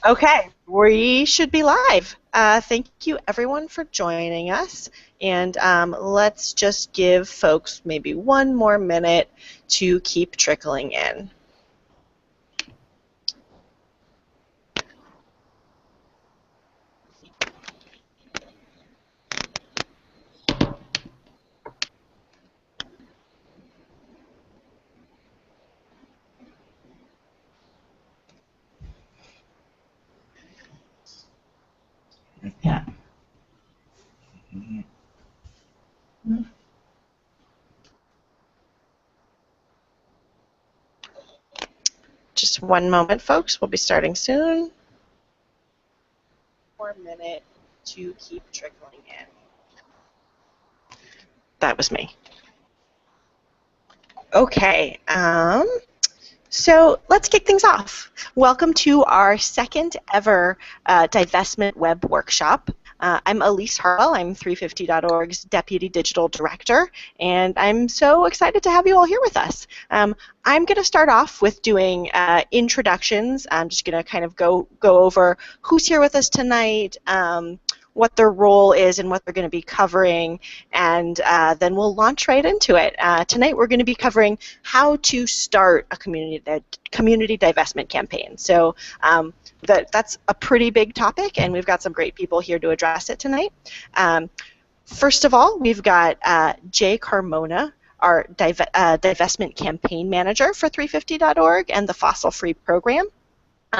Okay, we should be live. Thank you everyone for joining us, and let's just give folks maybe one more minute to keep trickling in. Yeah. Just one moment, folks. We'll be starting soon. 1 minute to keep trickling in. That was me. Okay. So let's kick things off. Welcome to our second ever divestment web workshop. I'm Elise Harwell. I'm 350.org's Deputy Digital Director, and I'm so excited to have you all here with us. I'm going to start off with doing introductions. I'm just going to kind of go over who's here with us tonight, what their role is and what they're going to be covering, and then we'll launch right into it. Tonight we're going to be covering how to start a community divestment campaign. So that's a pretty big topic, and we've got some great people here to address it tonight. First of all, we've got Jay Carmona, our divestment campaign manager for 350.org and the Fossil Free program.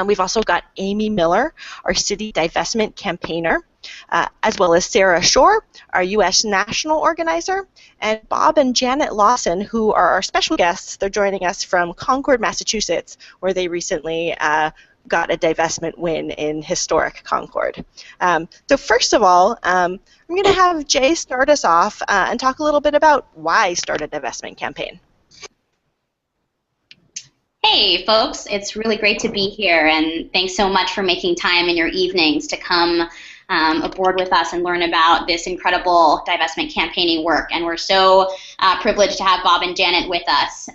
We've also got Amy Miller, our city divestment campaigner, as well as Sarah Shore, our U.S. national organizer, and Bob and Janet Lawson, who are our special guests. They're joining us from Concord, Massachusetts, where they recently got a divestment win in historic Concord. So first of all, I'm going to have Jay start us off and talk a little bit about why start a divestment campaign. Hey folks, it's really great to be here, and thanks so much for making time in your evenings to come aboard with us and learn about this incredible divestment campaigning work. And we're so privileged to have Bob and Janet with us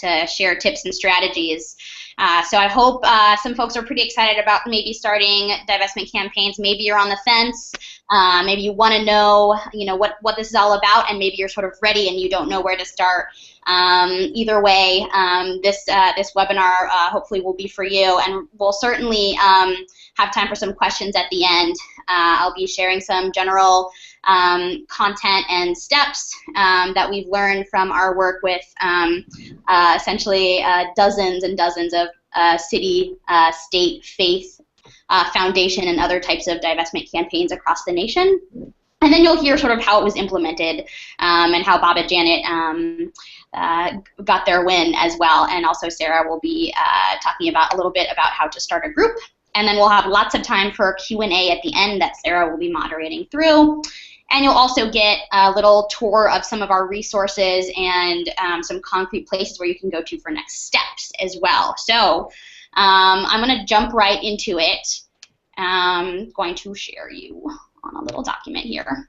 to share tips and strategies. So I hope some folks are pretty excited about maybe starting divestment campaigns. Maybe you're on the fence. Maybe you want to know, what this is all about, and maybe you're sort of ready and you don't know where to start. Either way, this webinar hopefully will be for you, and we'll certainly have time for some questions at the end. I'll be sharing some general content and steps that we've learned from our work with essentially dozens and dozens of city, state, faith, foundation, and other types of divestment campaigns across the nation. And then you'll hear sort of how it was implemented and how Bob and Janet got their win as well. And also Sarah will be talking about a little bit about how to start a group. And then we'll have lots of time for Q&A at the end that Sarah will be moderating through. And you'll also get a little tour of some of our resources and some concrete places where you can go to for next steps as well. So I'm going to jump right into it. I'm going to share you on a little document here.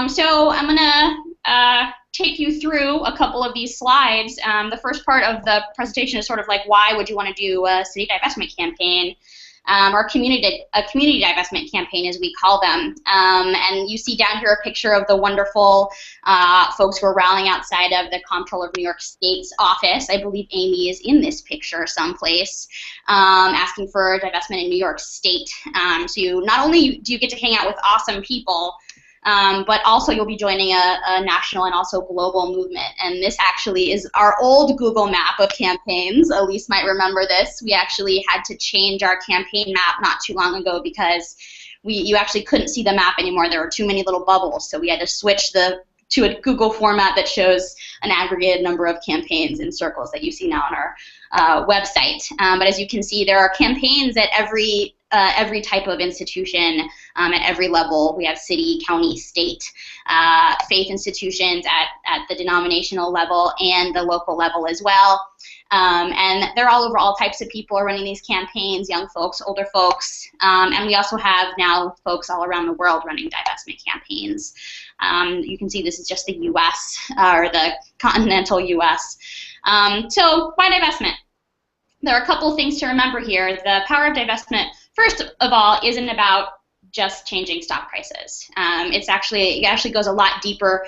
So I'm going to take you through a couple of these slides. The first part of the presentation is sort of like, why would you want to do a city divestment campaign? Or a community divestment campaign, as we call them. And you see down here a picture of the wonderful folks who are rallying outside of the Comptroller of New York State's office. I believe Amy is in this picture someplace, asking for divestment in New York State. So not only do you get to hang out with awesome people, but also you'll be joining a national and also global movement. And this actually is our old Google map of campaigns. Elise might remember this. We actually had to change our campaign map not too long ago because you actually couldn't see the map anymore. There were too many little bubbles, so we had to switch to a Google format that shows an aggregated number of campaigns in circles that you see now on our website. But as you can see, there are campaigns at every type of institution at every level. We have city, county, state, faith institutions at the denominational level and the local level as well. And they're all over. All types of people are running these campaigns, young folks, older folks, and we also have now folks all around the world running divestment campaigns. You can see this is just the U.S. or the continental U.S. So why divestment? there are a couple things to remember here. The power of divestment, first of all, isn't about just changing stock prices. It actually goes a lot deeper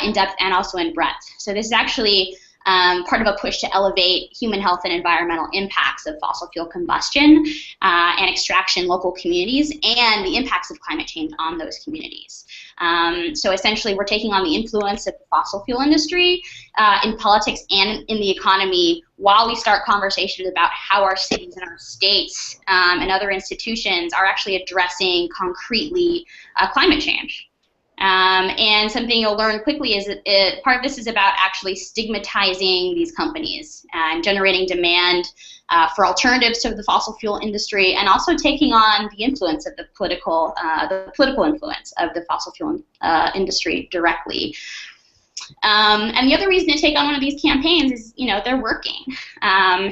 in depth and also in breadth. So this is actually part of a push to elevate human health and environmental impacts of fossil fuel combustion and extraction in local communities and the impacts of climate change on those communities. So essentially, we're taking on the influence of the fossil fuel industry in politics and in the economy while we start conversations about how our cities and our states and other institutions are actually addressing concretely climate change. And something you'll learn quickly is that part of this is about actually stigmatizing these companies and generating demand for alternatives to the fossil fuel industry, and also taking on the influence of the political influence of the fossil fuel industry directly. And the other reason to take on one of these campaigns is, they're working.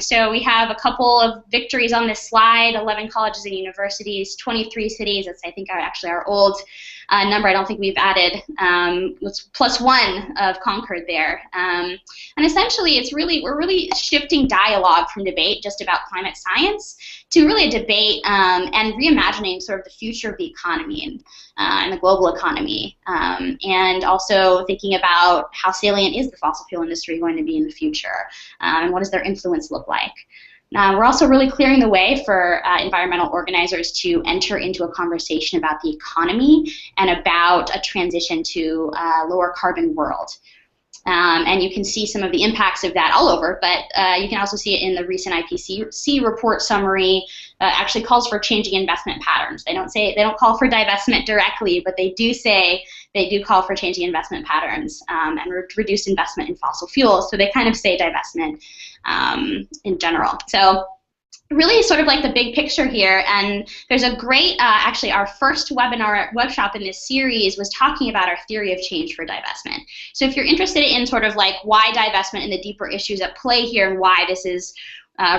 So we have a couple of victories on this slide: 11 colleges and universities, 23 cities. That's, I think, actually our old number. I don't think we've added +1 of Concord there. And essentially, we're really shifting dialogue from debate just about climate science to really a debate and reimagining sort of the future of the economy and the global economy, and also thinking about how salient is the fossil fuel industry going to be in the future, and what does their influence look like. We're also really clearing the way for environmental organizers to enter into a conversation about the economy and about a transition to a lower carbon world. And you can see some of the impacts of that all over, but you can also see it in the recent IPCC report summary. Actually calls for changing investment patterns. They don't call for divestment directly, but they do call for changing investment patterns and reduce investment in fossil fuels. So they kind of say divestment in general. So really sort of like the big picture here, and there's a great, actually our first webinar workshop in this series was talking about our theory of change for divestment. So if you're interested in sort of like why divestment and the deeper issues at play here and why this is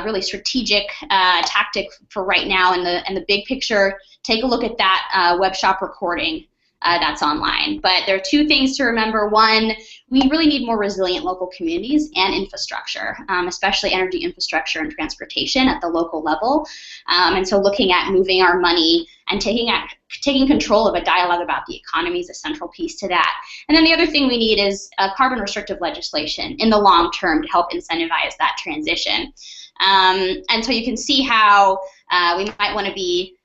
really strategic tactic for right now and the big picture, take a look at that workshop recording. That's online. But there are two things to remember. One, we really need more resilient local communities and infrastructure, especially energy infrastructure and transportation at the local level. And so looking at moving our money and taking control of a dialogue about the economy is a central piece to that. And then the other thing we need is carbon restrictive legislation in the long term to help incentivize that transition. And so you can see how we might want to be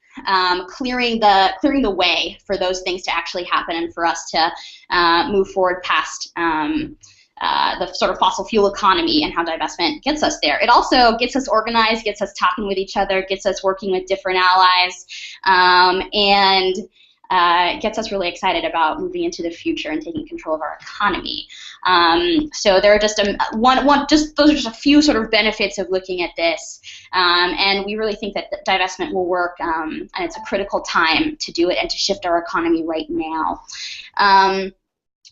clearing the way for those things to actually happen and for us to move forward past the sort of fossil fuel economy and how divestment gets us there. It also gets us organized, gets us talking with each other, gets us working with different allies, and gets us really excited about moving into the future and taking control of our economy. So there are just those are just a few sort of benefits of looking at this, and we really think that divestment will work, and it's a critical time to do it and to shift our economy right now.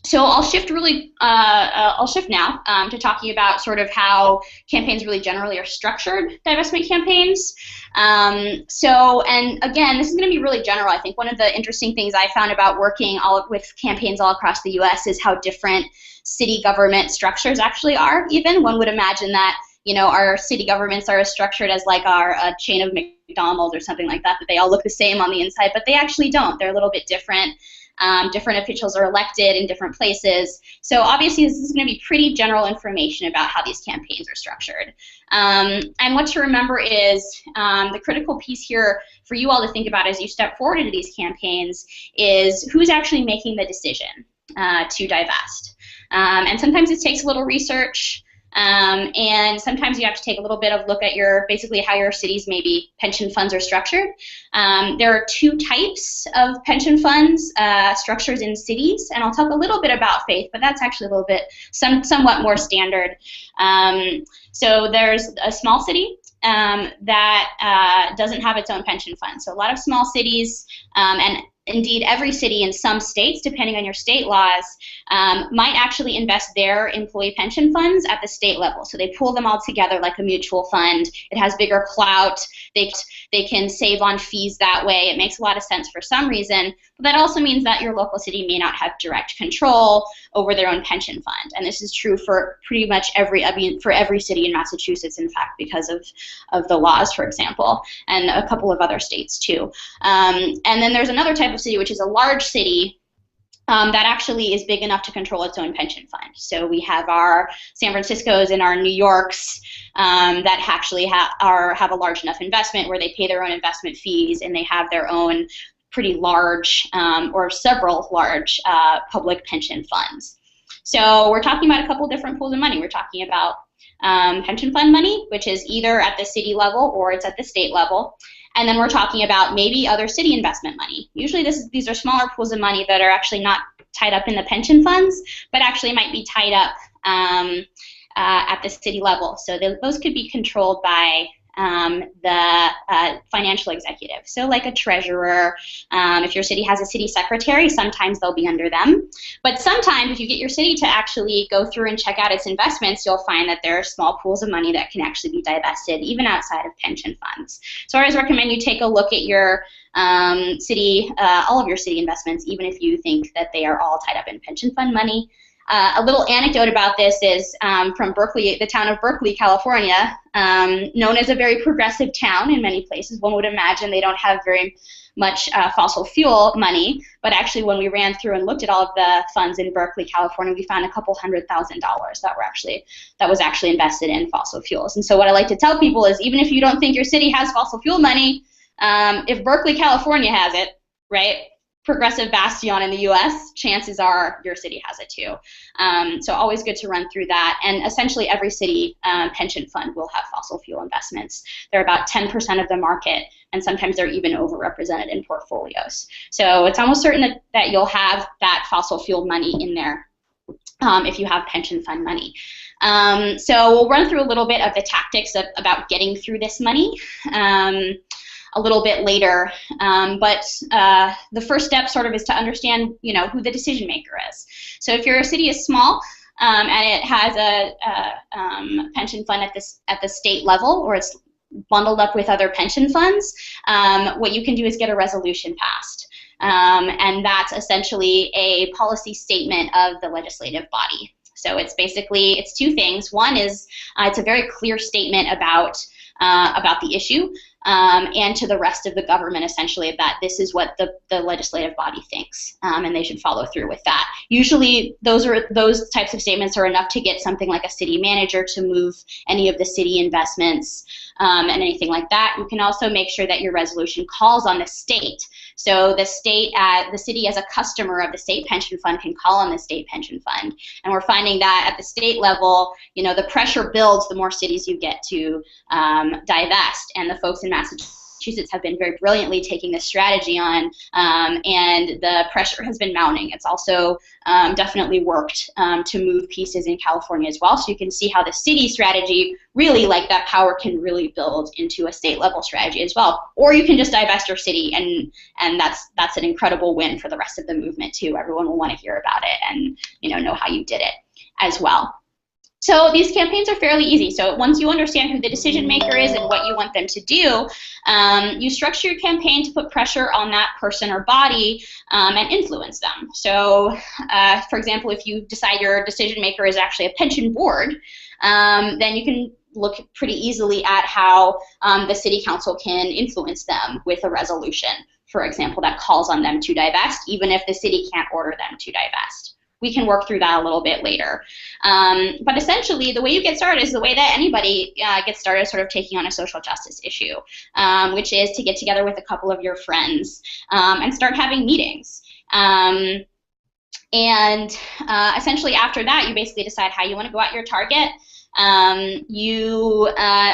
So I'll shift now to talking about sort of how campaigns really generally are structured, divestment campaigns. And again, this is going to be really general. I think one of the interesting things I found about working with campaigns all across the U.S. is how different city government structures actually are. Even one would imagine that our city governments are as structured as like our chain of McDonald's or something like that they all look the same on the inside, but they actually don't. They're a little bit different. Different officials are elected in different places. So obviously this is going to be pretty general information about how these campaigns are structured. And what to remember is the critical piece here for you all to think about as you step forward into these campaigns is who's actually making the decision to divest. And sometimes it takes a little research. And sometimes you have to take a little bit of look at basically how your city's maybe pension funds are structured. There are two types of pension funds structures in cities, and I'll talk a little bit about faith, but that's actually a little bit somewhat more standard. So there's a small city that doesn't have its own pension fund. So a lot of small cities, and indeed every city in some states, depending on your state laws, might actually invest their employee pension funds at the state level. So they pool them all together like a mutual fund. It has bigger clout. They can save on fees that way. It makes a lot of sense for some reason. But that also means that your local city may not have direct control over their own pension fund. And this is true for pretty much for every city in Massachusetts, in fact, because of the laws, for example, and a couple of other states too. And then there's another type of city, which is a large city that actually is big enough to control its own pension fund. So we have our San Franciscos and our New Yorks that actually have a large enough investment where they pay their own investment fees and they have their own pretty large or several large public pension funds. So we're talking about a couple different pools of money. We're talking about pension fund money, which is either at the city level or it's at the state level. And then we're talking about maybe other city investment money. Usually these are smaller pools of money that are actually not tied up in the pension funds, but actually might be tied up at the city level. So those could be controlled by the financial executive. So like a treasurer, if your city has a city secretary, sometimes they'll be under them. But sometimes if you get your city to actually go through and check out its investments, you'll find that there are small pools of money that can actually be divested even outside of pension funds. So I always recommend you take a look at your city, all of your city investments, even if you think that they are all tied up in pension fund money. A little anecdote about this is from Berkeley, the town of Berkeley, California, known as a very progressive town in many places. One would imagine they don't have very much fossil fuel money, but actually when we ran through and looked at all of the funds in Berkeley, California, we found a couple $100,000 that was actually invested in fossil fuels. And so what I like to tell people is even if you don't think your city has fossil fuel money, if Berkeley, California has it, right? Progressive bastion in the U.S., chances are your city has it too. So always good to run through that. And essentially every city pension fund will have fossil fuel investments. They're about 10% of the market, and sometimes they're even overrepresented in portfolios. So it's almost certain that you'll have that fossil fuel money in there if you have pension fund money. So we'll run through a little bit of the tactics about getting through this money a little bit later, but the first step sort of is to understand, who the decision maker is. So if your city is small and it has a pension fund at the state level, or it's bundled up with other pension funds, what you can do is get a resolution passed. And that's essentially a policy statement of the legislative body. So it's two things. One is it's a very clear statement about the issue, and to the rest of the government, essentially, that this is what the legislative body thinks, and they should follow through with that. Usually, those types of statements are enough to get something like a city manager to move any of the city investments and anything like that. You can also make sure that your resolution calls on the state. So the city as a customer of the state pension fund can call on the state pension fund. And we're finding that at the state level, the pressure builds the more cities you get to divest. And the folks in Massachusetts have been very brilliantly taking this strategy on, and the pressure has been mounting. It's also definitely worked to move pieces in California as well. So you can see how the city strategy really, like that power can really build into a state level strategy as well. Or you can just divest your city, and that's an incredible win for the rest of the movement too. Everyone will want to hear about it and know how you did it as well. So these campaigns are fairly easy. So once you understand who the decision maker is and what you want them to do, you structure your campaign to put pressure on that person or body and influence them. So for example, if you decide your decision maker is actually a pension board, then you can look pretty easily at how the city council can influence them with a resolution, for example, that calls on them to divest, even if the city can't order them to divest. We can work through that a little bit later. But essentially, the way you get started is the way that anybody gets started sort of taking on a social justice issue, which is to get together with a couple of your friends and start having meetings. Essentially after that, you basically decide how you want to go at your target. You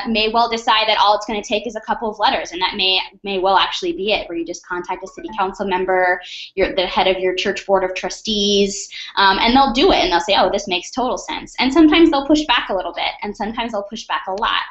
may well decide that all it's going to take is a couple of letters, and that may well actually be it, where you just contact a city council member, the head of your church board of trustees, and they'll do it, and they'll say, oh, this makes total sense. And sometimes they'll push back a little bit, and sometimes they'll push back a lot.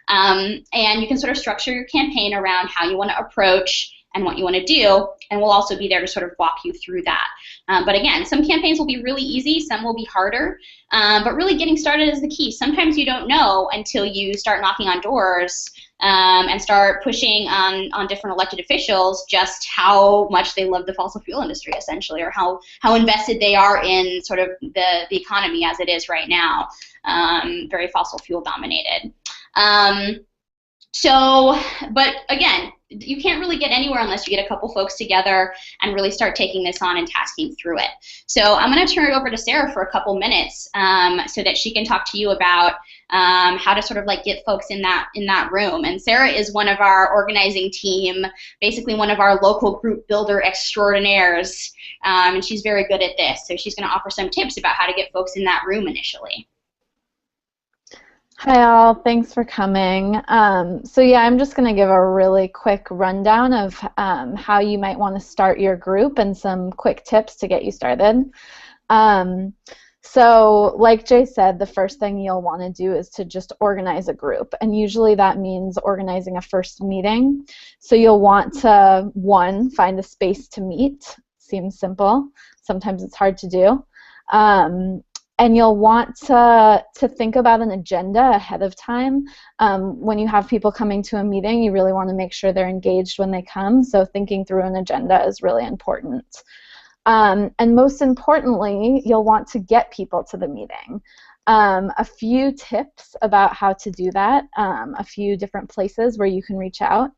And you can sort of structure your campaign around how you want to approach and what you want to do, and we'll also be there to sort of walk you through that. But again, some campaigns will be really easy, some will be harder, but really getting started is the key. Sometimes you don't know until you start knocking on doors and start pushing on different elected officials just how much they love the fossil fuel industry, essentially, or how invested they are in sort of the economy as it is right now, very fossil fuel dominated. But again, you can't really get anywhere unless you get a couple folks together and really start taking this on and tasking through it. So I'm going to turn it over to Sarah for a couple minutes so that she can talk to you about how to sort of like get folks in that room. And Sarah is one of our organizing team, basically one of our local group builder extraordinaires, and she's very good at this. So she's going to offer some tips about how to get folks in that room initially. Hi all, thanks for coming. So yeah, I'm just going to give a really quick rundown of how you might want to start your group and some quick tips to get you started. So like Jay said, the first thing you'll want to do is to just organize a group, and usually that means organizing a first meeting. So you'll want to, one, find a space to meet. Seems simple. Sometimes it's hard to do. And you'll want to think about an agenda ahead of time. When you have people coming to a meeting, you really want to make sure they're engaged when they come, so thinking through an agenda is really important. And most importantly, you'll want to get people to the meeting. A few tips about how to do that, a few different places where you can reach out.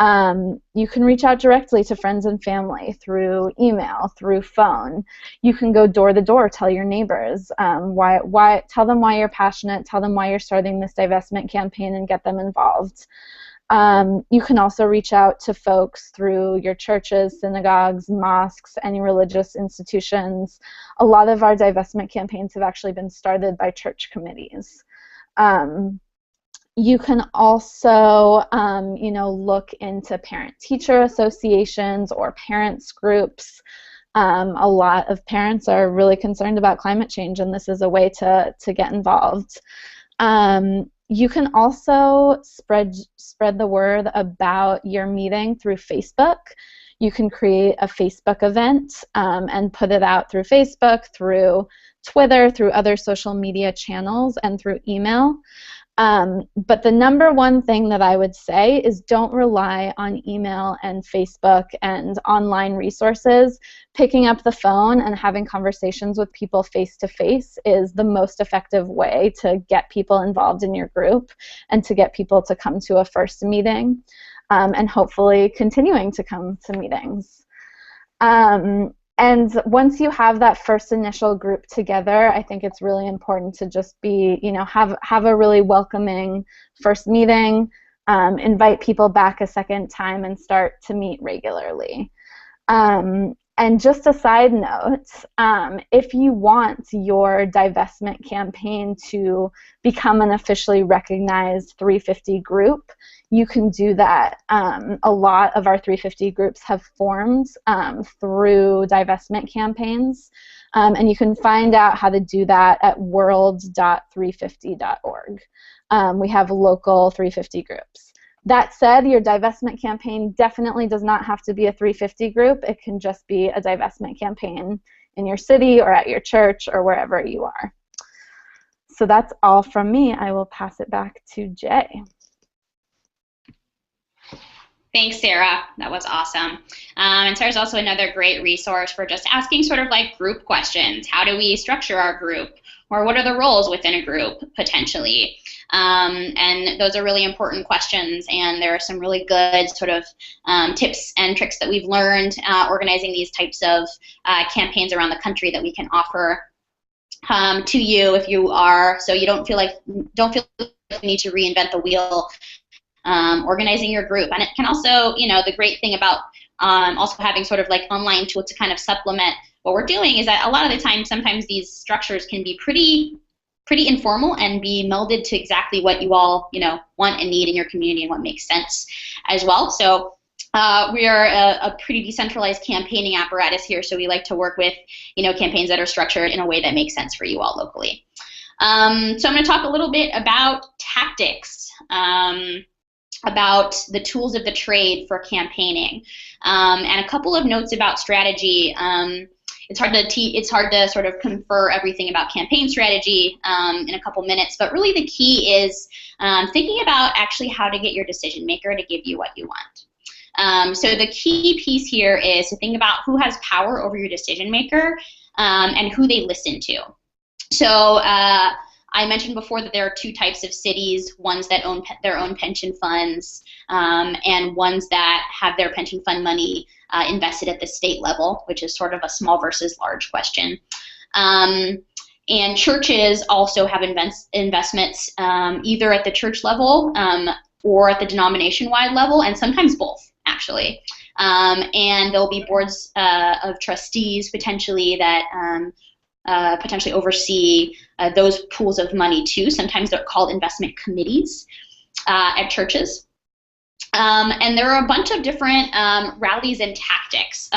You can reach out directly to friends and family through email, through phone. You can go door to door, tell your neighbors, tell them why you're passionate, tell them why you're starting this divestment campaign, and get them involved. You can also reach out to folks through your churches, synagogues, mosques, any religious institutions. A lot of our divestment campaigns have actually been started by church committees. You can also, look into parent-teacher associations or parents groups. A lot of parents are really concerned about climate change, and this is a way to get involved. You can also spread the word about your meeting through Facebook. You can create a Facebook event and put it out through Facebook, through Twitter, through other social media channels, and through email. But the number one thing that I would say is don't rely on email and Facebook and online resources. Picking up the phone and having conversations with people face-to-face is the most effective way to get people involved in your group and to get people to come to a first meeting, and hopefully continuing to come to meetings. And once you have that first initial group together, I think it's really important to just be, have a really welcoming first meeting, invite people back a second time, and start to meet regularly. And just a side note, if you want your divestment campaign to become an officially recognized 350 group, you can do that. A lot of our 350 groups have formed through divestment campaigns, and you can find out how to do that at world.350.org. We have local 350 groups. That said, your divestment campaign definitely does not have to be a 350 group. It can just be a divestment campaign in your city or at your church or wherever you are. So that's all from me. I will pass it back to Jay. Thanks, Sarah. That was awesome. And Sarah's also another great resource for just asking sort of like group questions. How do we structure our group? Or what are the roles within a group, potentially? And those are really important questions, and there are some really good sort of tips and tricks that we've learned organizing these types of campaigns around the country that we can offer to you if you are, so you don't feel like you need to reinvent the wheel. Organizing your group. And it can also, the great thing about also having sort of like online tools to kind of supplement what we're doing is that a lot of the time, sometimes these structures can be pretty informal and be melded to exactly what you all, want and need in your community and what makes sense as well. So we are a pretty decentralized campaigning apparatus here, so we like to work with, campaigns that are structured in a way that makes sense for you all locally. So I'm going to talk a little bit about tactics. about the tools of the trade for campaigning, and a couple of notes about strategy. It's hard to sort of confer everything about campaign strategy in a couple minutes, but really the key is thinking about actually how to get your decision maker to give you what you want. So the key piece here is to think about who has power over your decision maker and who they listen to. So I mentioned before that there are two types of cities, ones that own their own pension funds and ones that have their pension fund money invested at the state level, which is sort of a small versus large question. And churches also have investments either at the church level or at the denomination-wide level, and sometimes both, actually. And there'll be boards of trustees potentially that potentially oversee those pools of money too. Sometimes they're called investment committees at churches. And there are a bunch of different rallies and tactics,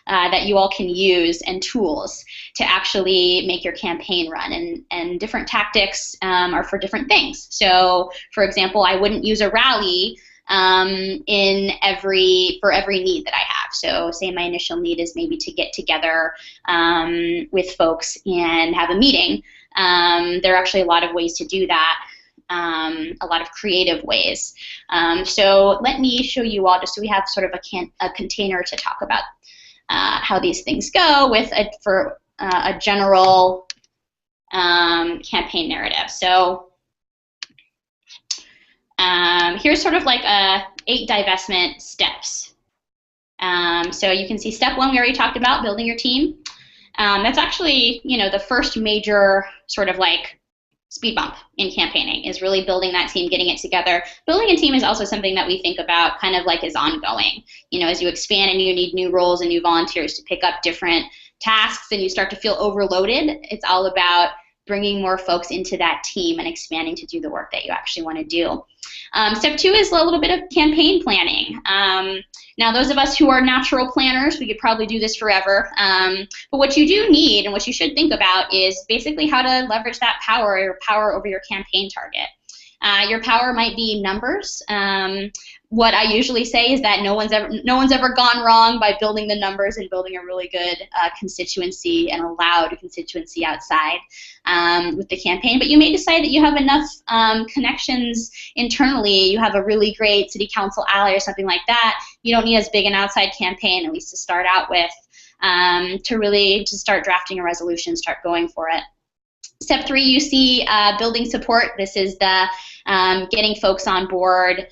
that you all can use and tools to actually make your campaign run. And different tactics are for different things. So, for example, I wouldn't use a rally for every need that I have. So say my initial need is maybe to get together with folks and have a meeting. There are actually a lot of ways to do that, a lot of creative ways. So let me show you all, just so we have sort of a container to talk about how these things go with a general campaign narrative. So here's sort of like 8 divestment steps. So you can see step 1 we already talked about, building your team. That's actually, the first major sort of like speed bump in campaigning, is really building that team, getting it together. Building a team is also something that we think about kind of like as ongoing. As you expand and you need new roles and new volunteers to pick up different tasks and you start to feel overloaded, it's all about bringing more folks into that team and expanding to do the work that you actually want to do. Step 2 is a little bit of campaign planning. Now, those of us who are natural planners, we could probably do this forever. But what you do need and what you should think about is basically how to leverage that power, your power over your campaign target. Your power might be numbers. What I usually say is that no one's ever gone wrong by building the numbers and building a really good constituency and a loud constituency outside with the campaign. But you may decide that you have enough connections internally. You have a really great city council ally or something like that. You don't need as big an outside campaign, at least to start out with, to start drafting a resolution, start going for it. Step 3, you see building support. This is the getting folks on board,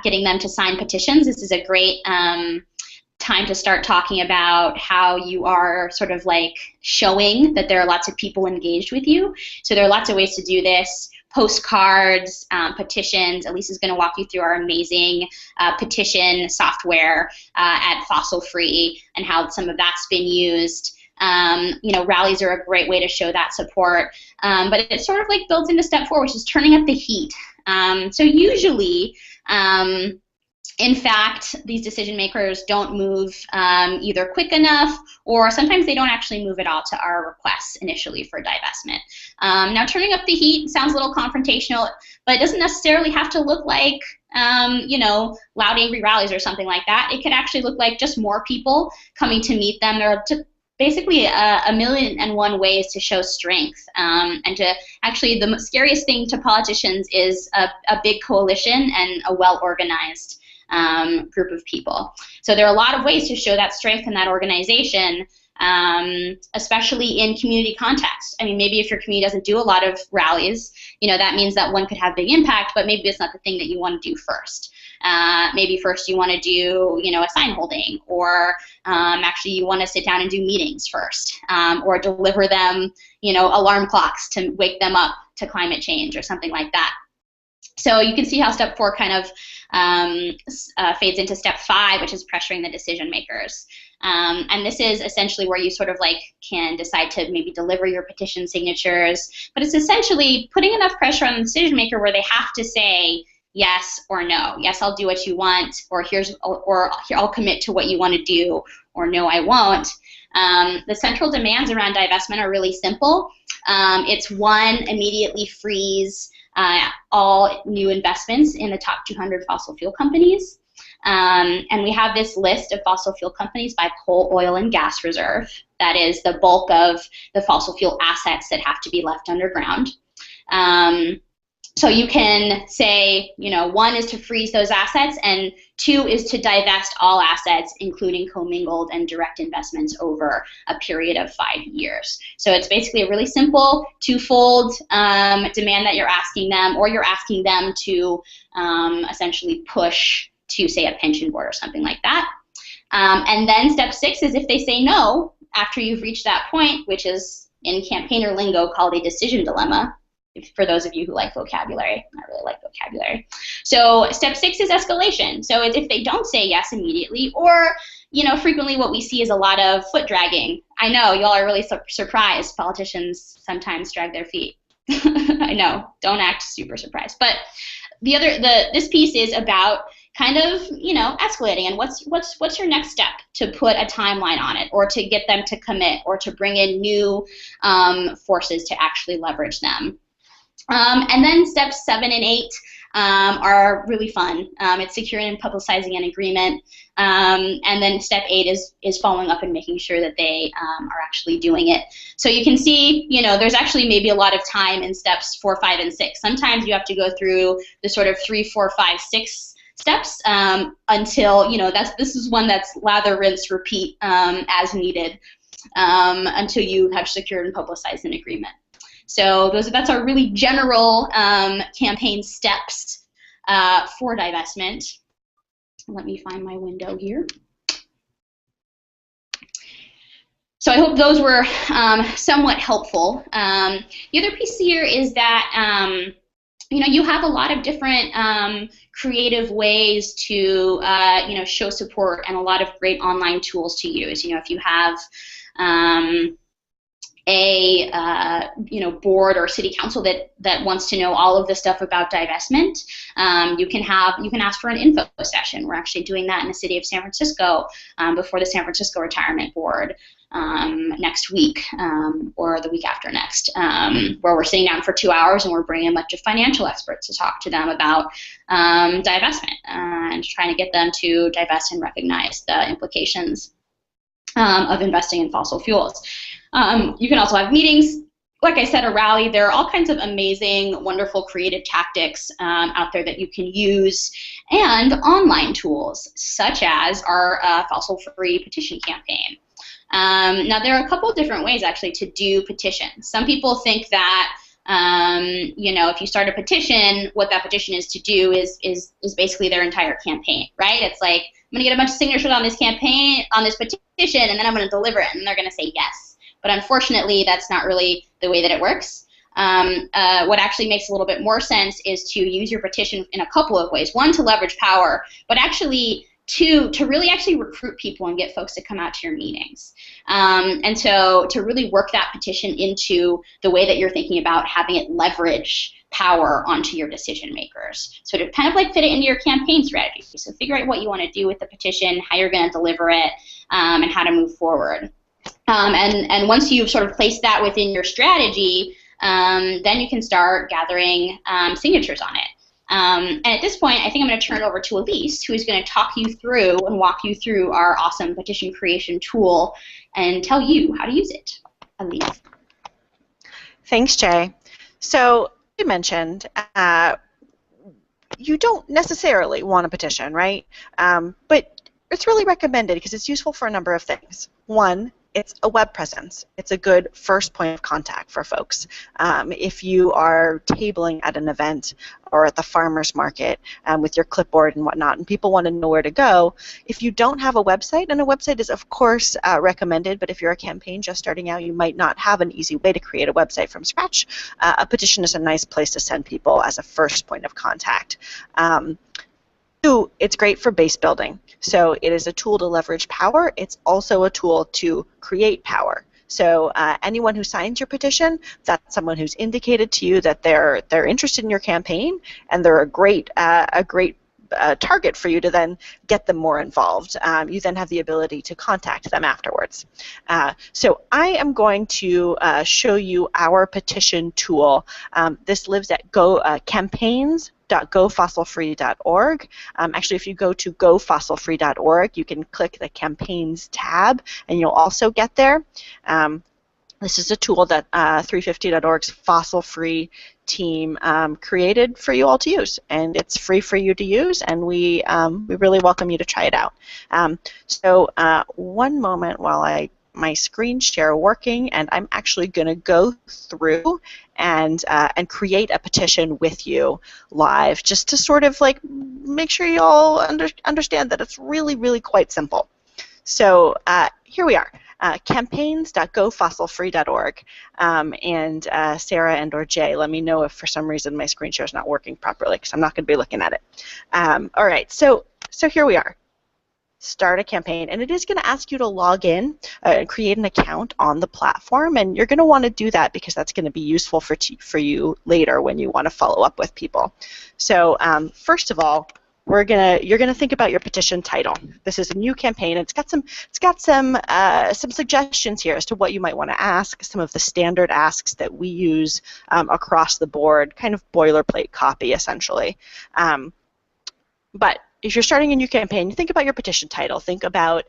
getting them to sign petitions. This is a great time to start talking about how you are sort of like showing that there are lots of people engaged with you. So there are lots of ways to do this. Postcards, petitions. Elise is going to walk you through our amazing petition software at Fossil Free and how some of that's been used. Rallies are a great way to show that support, but it sort of like builds into step 4, which is turning up the heat. So usually, in fact, these decision makers don't move either quick enough, or sometimes they don't actually move at all to our requests initially for divestment. Now, turning up the heat sounds a little confrontational, but it doesn't necessarily have to look like loud, angry rallies or something like that. It could actually look like just more people coming to meet them. There are basically a 1,000,001 ways to show strength, and to actually, the scariest thing to politicians is a big coalition and a well-organized group of people. So there are a lot of ways to show that strength in that organization, especially in community context. I mean, maybe if your community doesn't do a lot of rallies, that means that one could have big impact, but maybe it's not the thing that you want to do first. Maybe first you want to do, a sign holding, or actually you want to sit down and do meetings first, or deliver them, alarm clocks to wake them up to climate change or something like that. So you can see how step 4 kind of fades into step 5, which is pressuring the decision makers. And this is essentially where you sort of like can decide to maybe deliver your petition signatures, but it's essentially putting enough pressure on the decision maker where they have to say yes or no. Yes, I'll do what you want, or here I'll commit to what you want to do, or no, I won't. The central demands around divestment are really simple. It's 1, immediately freeze all new investments in the top 200 fossil fuel companies. And we have this list of fossil fuel companies by coal, oil, and gas reserve. That is the bulk of the fossil fuel assets that have to be left underground. So you can say, 1 is to freeze those assets, and 2 is to divest all assets, including commingled and direct investments over a period of 5 years. So it's basically a really simple twofold demand that you're asking them, or you're asking them to essentially push to, say, a pension board or something like that. And then step 6 is if they say no after you've reached that point, which is in campaigner lingo called a decision dilemma. For those of you who like vocabulary, I really like vocabulary. So step 6 is escalation. So it's if they don't say yes immediately, or frequently what we see is a lot of foot dragging. I know y'all are really surprised. Politicians sometimes drag their feet. I know. Don't act super surprised. But this piece is about kind of escalating, and what's your next step to put a timeline on it, or to get them to commit, or to bring in new forces to actually leverage them. And then steps 7 and 8 are really fun. It's securing and publicizing an agreement. And then step 8 is following up and making sure that they are actually doing it. So you can see, there's actually maybe a lot of time in steps 4, 5, and 6. Sometimes you have to go through the sort of 3, 4, 5, 6 steps until, this is one that's lather, rinse, repeat as needed until you have secured and publicized an agreement. So that's our really general campaign steps for divestment. Let me find my window here. So I hope those were somewhat helpful. The other piece here is that you have a lot of different creative ways to show support, and a lot of great online tools to use. If you have a board or city council that wants to know all of the stuff about divestment, you can ask for an info session. We're actually doing that in the city of San Francisco before the San Francisco Retirement Board next week or the week after next, where we're sitting down for 2 hours and we're bringing a bunch of financial experts to talk to them about divestment and trying to get them to divest and recognize the implications of investing in fossil fuels. You can also have meetings, like I said, a rally. There are all kinds of amazing, wonderful, creative tactics out there that you can use, and online tools, such as our fossil-free petition campaign. Now, there are a couple of different ways, actually, to do petitions. Some people think that if you start a petition, what that petition is to do is basically their entire campaign, right? It's like, I'm going to get a bunch of signatures on this campaign, on this petition, and then I'm going to deliver it, and they're going to say yes. But unfortunately, that's not really the way that it works. What actually makes a little bit more sense is to use your petition in a couple of ways. One, to leverage power, but actually, 2, to really actually recruit people and get folks to come out to your meetings. And so to really work that petition into the way that you're thinking about having it leverage power onto your decision makers. So to kind of like fit it into your campaign strategy. So figure out what you want to do with the petition, how you're going to deliver it, and how to move forward. And once you've sort of placed that within your strategy, then you can start gathering signatures on it. And at this point, I think I'm going to turn it over to Elise, who is going to talk you through and walk you through our awesome petition creation tool and tell you how to use it. Elise. Thanks, Jay. So you mentioned you don't necessarily want a petition, right? But it's really recommended because it's useful for a number of things. One, it's a web presence. It's a good first point of contact for folks. If you are tabling at an event or at the farmer's market with your clipboard and whatnot, and people want to know where to go, if you don't have a website, and a website is of course recommended, but if you're a campaign just starting out, you might not have an easy way to create a website from scratch. A petition is a nice place to send people as a first point of contact. 2, it's great for base building. So it is a tool to leverage power. It's also a tool to create power. So anyone who signs your petition, that's someone who's indicated to you that they're interested in your campaign, and they're a great a target for you to then get them more involved. You then have the ability to contact them afterwards. So I am going to show you our petition tool. This lives at campaigns.gofossilfree.org. Actually, if you go to gofossilfree.org, you can click the campaigns tab, and you'll also get there. This is a tool that 350.org's fossil-free team created for you all to use, and it's free for you to use, and we really welcome you to try it out. So one moment while my screen share working, and I'm actually going to go through and create a petition with you live, just to sort of like make sure you all understand that it's really, really quite simple. So here we are. Campaigns.gofossilfree.org, and Sarah and or Jay, let me know if for some reason my screen share is not working properly, because I'm not going to be looking at it. All right, so here we are. Start a campaign, and it is going to ask you to log in and create an account on the platform, and you're going to want to do that because that's going to be useful for you later when you want to follow up with people. So first of all, you're gonna think about your petition title. This is a new campaign. It's got some suggestions here as to what you might want to ask. Some of the standard asks that we use across the board, kind of boilerplate copy essentially. But if you're starting a new campaign, think about your petition title. Think about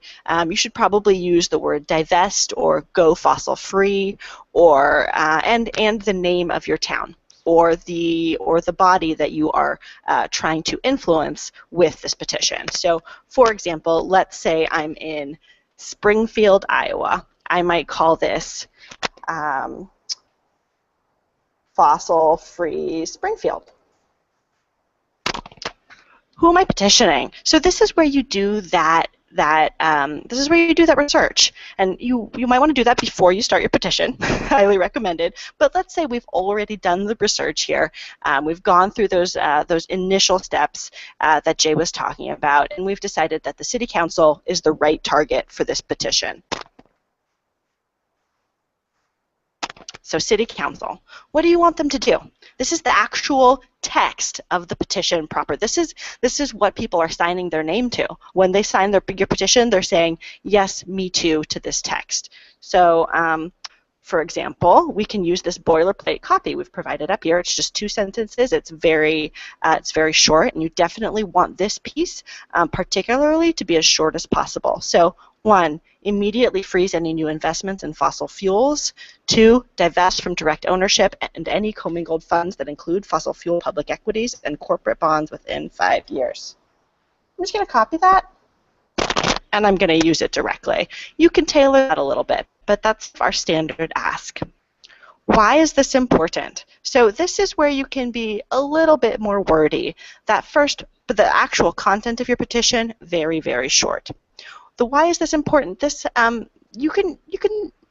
you should probably use the word divest or go fossil free, or and the name of your town, or the body that you are trying to influence with this petition. So, for example, let's say I'm in Springfield, Iowa. I might call this Fossil Free Springfield. Who am I petitioning? So this is where you do that research, and you might want to do that before you start your petition. Highly recommended. But let's say we've already done the research here. We've gone through those initial steps that Jay was talking about, and we've decided that the City Council is the right target for this petition. So City Council, what do you want them to do? This is the actual text of the petition proper. This is what people are signing their name to. When they sign your petition, they're saying, yes, me too, to this text. So, for example, we can use this boilerplate copy we've provided up here. It's just 2 sentences. It's very short, and you definitely want this piece particularly to be as short as possible. So, 1, immediately freeze any new investments in fossil fuels. 2, divest from direct ownership and any commingled funds that include fossil fuel public equities and corporate bonds within 5 years. I'm just going to copy that, and I'm going to use it directly. You can tailor that a little bit, but that's our standard ask. Why is this important? So this is where you can be a little bit more wordy. But the actual content of your petition, very, very short. The why is this important? This you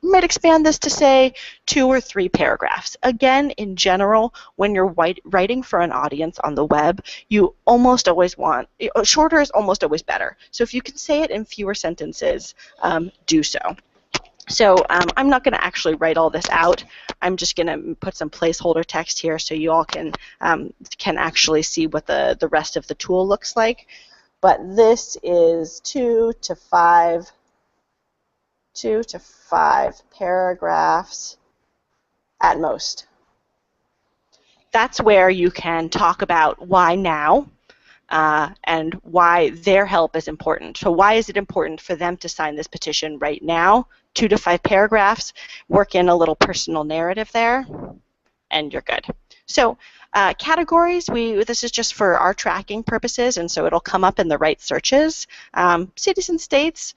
might expand this to say 2 or 3 paragraphs. Again, in general, when you're writing for an audience on the web, you almost always want shorter is almost always better. So if you can say it in fewer sentences, do so. So I'm not going to actually write all this out. I'm just going to put some placeholder text here so you all can actually see what the rest of the tool looks like. But this is 2 to 5 paragraphs at most. That's where you can talk about why now and why their help is important. So why is it important for them to sign this petition right now? 2 to 5 paragraphs, work in a little personal narrative there, and you're good. So categories, this is just for our tracking purposes, and so it'll come up in the right searches. Cities and states,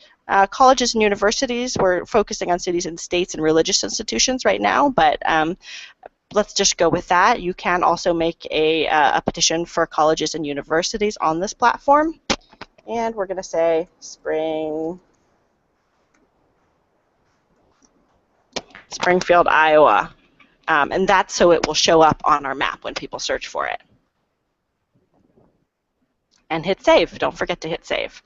colleges and universities, we're focusing on cities and states and religious institutions right now, but let's just go with that. You can also make a petition for colleges and universities on this platform, and we're going to say Springfield, Iowa. And that's so it will show up on our map when people search for it. And hit save. Don't forget to hit save.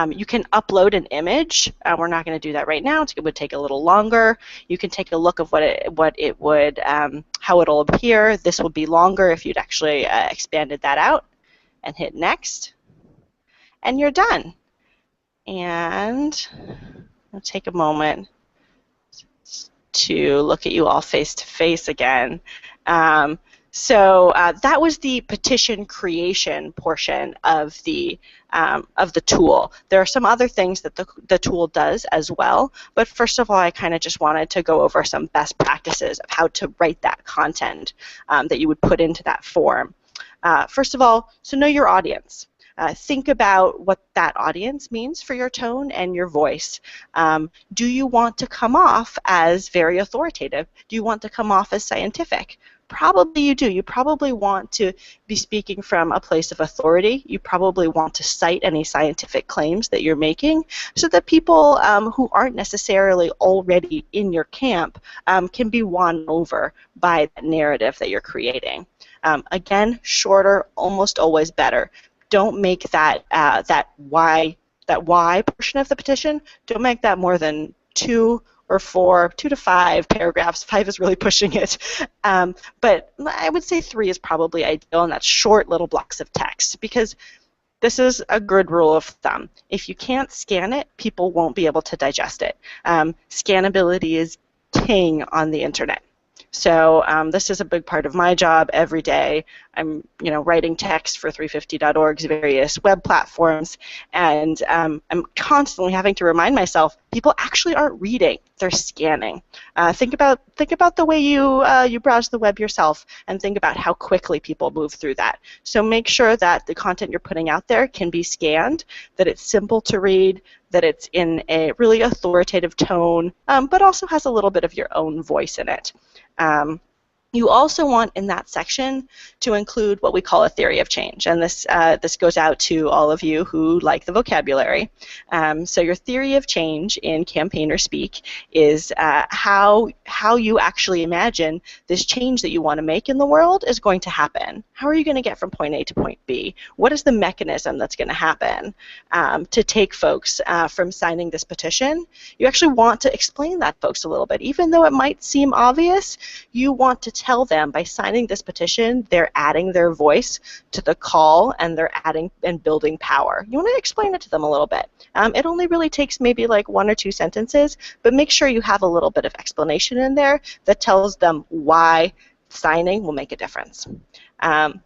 You can upload an image. We're not going to do that right now. It would take a little longer. You can take a look of how it'll appear. This would be longer if you'd actually expanded that out. and hit next, and you're done. And I'll take a moment to look at you all face to face again. So that was the petition creation portion of the tool. There are some other things that the tool does as well, but first of all, I kind of just wanted to go over some best practices of how to write that content that you would put into that form. First of all, so know your audience. Think about what that audience means for your tone and your voice. Do you want to come off as very authoritative? Do you want to come off as scientific? Probably you do. You probably want to be speaking from a place of authority. You probably want to cite any scientific claims that you're making so that people who aren't necessarily already in your camp can be won over by the narrative that you're creating. Again, shorter, almost always better. Don't make that why portion of the petition, don't make that more than 2 or 4, 2 to 5 paragraphs. 5 is really pushing it. But I would say 3 is probably ideal, and that's short little blocks of text, because this is a good rule of thumb. If you can't scan it, people won't be able to digest it. Scannability is king on the internet. So this is a big part of my job every day. I'm writing text for 350.org's various web platforms, and I'm constantly having to remind myself people actually aren't reading, they're scanning. Think about the way you browse the web yourself, and think about how quickly people move through that. So make sure that the content you're putting out there can be scanned, that it's simple to read, that it's in a really authoritative tone, but also has a little bit of your own voice in it. You also want in that section to include what we call a theory of change, and this goes out to all of you who like the vocabulary. So your theory of change in campaigner speak is how you actually imagine this change that you want to make in the world is going to happen. How are you going to get from point A to point B? What is the mechanism that's going to happen to take folks from signing this petition? You actually want to explain that, folks, a little bit. Even though it might seem obvious, you want to tell them by signing this petition, they're adding their voice to the call, and they're adding and building power. You want to explain it to them a little bit. It only really takes maybe like 1 or 2 sentences, but make sure you have a little bit of explanation in there that tells them why signing will make a difference. And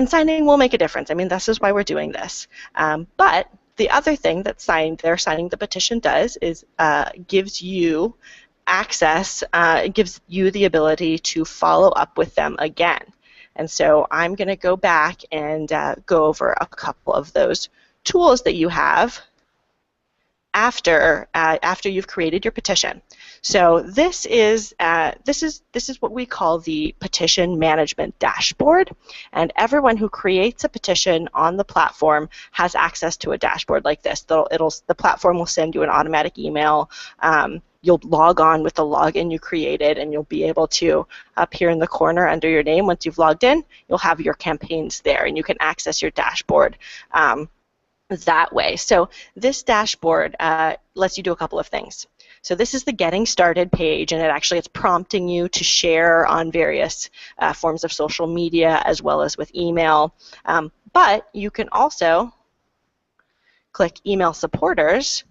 signing will make a difference. I mean, this is why we're doing this. But the other thing that signing the petition does is gives you access, it gives you the ability to follow up with them again. And so I'm going to go back and go over a couple of those tools that you have after you've created your petition. So this is what we call the petition management dashboard, and everyone who creates a petition on the platform has access to a dashboard like this. The platform will send you an automatic email. You'll log on with the login you created, and you'll be able to, up here in the corner under your name, once you've logged in, you'll have your campaigns there, and you can access your dashboard that way. So this dashboard lets you do a couple of things. So this is the Getting Started page, and it's prompting you to share on various forms of social media as well as with email. But you can also click Email Supporters,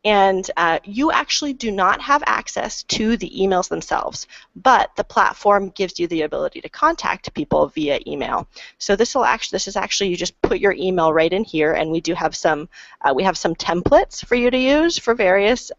and you actually do not have access to the emails themselves, but the platform gives you the ability to contact people via email. So this is actually you just put your email right in here, and we do have some templates for you to use for various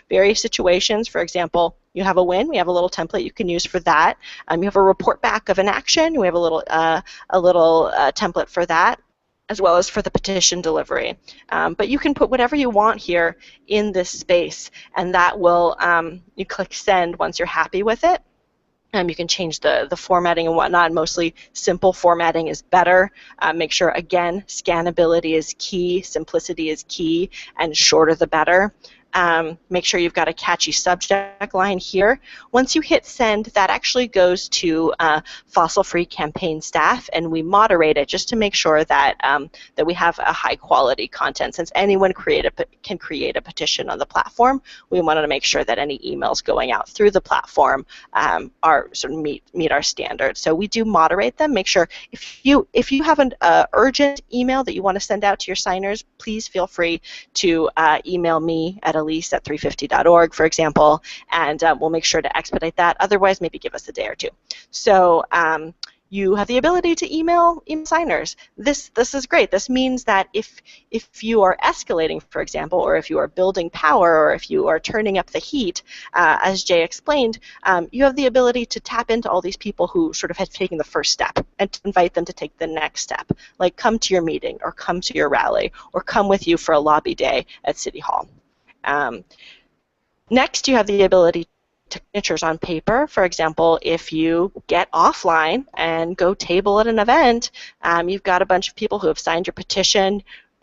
situations. For example, you have a win, we have a little template you can use for that. You have a report back of an action, we have a little template for that, as well as for the petition delivery. But you can put whatever you want here in this space, and that will, you click send once you're happy with it. You can change the formatting and whatnot. Mostly simple formatting is better. Make sure, again, scannability is key, simplicity is key, and shorter the better. Make sure you've got a catchy subject line here. Once you hit send, that actually goes to fossil-free campaign staff, and we moderate it just to make sure that that we have a high-quality content. Since anyone can create a petition on the platform, we wanted to make sure that any emails going out through the platform are sort of meet our standards. So we do moderate them. Make sure if you have an urgent email that you want to send out to your signers, please feel free to email me at elise@350.org, for example, and we'll make sure to expedite that. Otherwise, maybe give us a day or two. So you have the ability to email signers. This is great. This means that if you are escalating, for example, or if you are building power, or if you are turning up the heat, as Jay explained, you have the ability to tap into all these people who sort of have taken the first step and to invite them to take the next step, like come to your meeting or come to your rally or come with you for a lobby day at City Hall. Next, you have the ability to signatures on paper. For example, if you get offline and go table at an event, you've got a bunch of people who have signed your petition.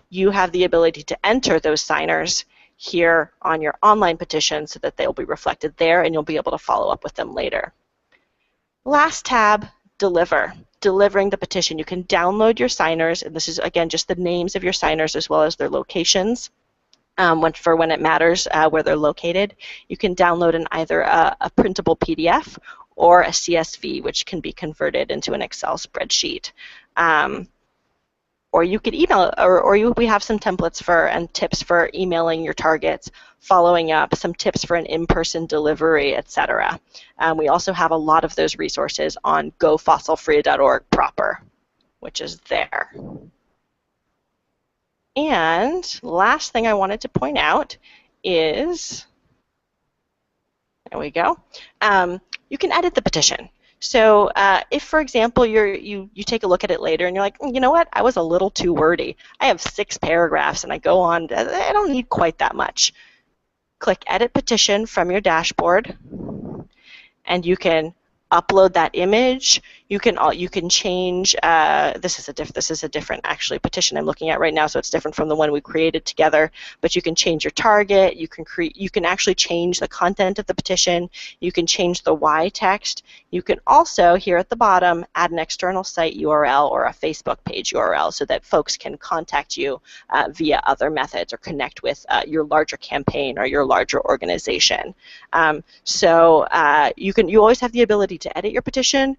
You have the ability to enter those signers here on your online petition so that they'll be reflected there and you'll be able to follow up with them later. Last tab, deliver. Delivering the petition. You can download your signers, and this is again just the names of your signers as well as their locations. When it matters where they're located. You can download in either a printable PDF or a CSV, which can be converted into an Excel spreadsheet. Or you could email, we have some templates and tips for emailing your targets, following up, some tips for an in-person delivery, etc. We also have a lot of those resources on gofossilfree.org proper, which is there. And last thing I wanted to point out is, there we go, you can edit the petition. So if, for example, you take a look at it later and you're like, you know what, I was a little too wordy. I have 6 paragraphs and I go on, I don't need quite that much. Click Edit Petition from your dashboard and you can upload that image. You can change. This is a different actually petition I'm looking at right now, so it's different from the one we created together. But you can change your target. You can actually change the content of the petition. You can change the why text. You can also here at the bottom add an external site URL or a Facebook page URL so that folks can contact you via other methods or connect with your larger campaign or your larger organization. You always have the ability to edit your petition.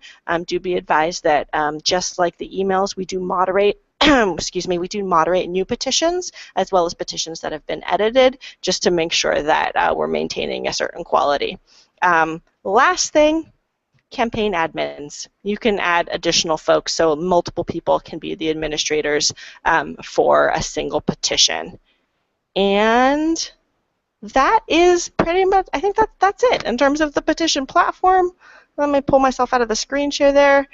Do be advised that just like the emails, we do moderate we do moderate new petitions as well as petitions that have been edited just to make sure that we're maintaining a certain quality. Last thing, campaign admins. You can add additional folks so multiple people can be the administrators for a single petition. And that is pretty much, I think that's it in terms of the petition platform. Let me pull myself out of the screen share there.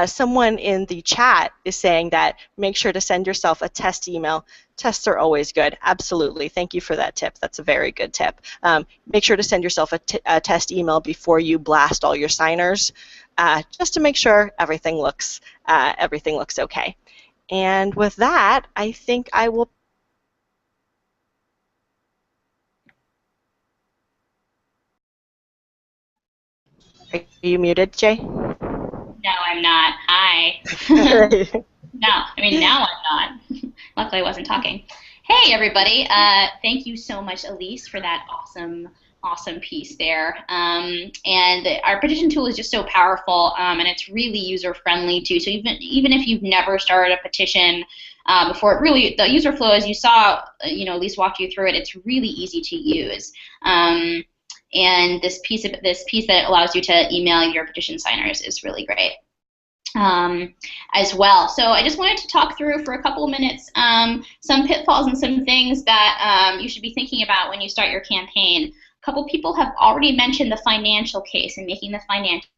Someone in the chat is saying that make sure to send yourself a test email. Tests are always good. Absolutely. Thank you for that tip. That's a very good tip. Make sure to send yourself a test email before you blast all your signers, just to make sure everything looks okay. And with that, I think I will. Are you muted, Jay? No, I'm not. Hi. No, I mean, now I'm not. Luckily, I wasn't talking. Hey, everybody. Thank you so much, Elise, for that awesome piece there. And our petition tool is just so powerful, and it's really user-friendly, too. So even if you've never started a petition before, the user flow, as you saw, Elise walked you through it, it's really easy to use. And this piece that allows you to email your petition signers is really great as well. So I just wanted to talk through for a couple of minutes some pitfalls and some things that you should be thinking about when you start your campaign. A couple people have already mentioned the financial case and making the financial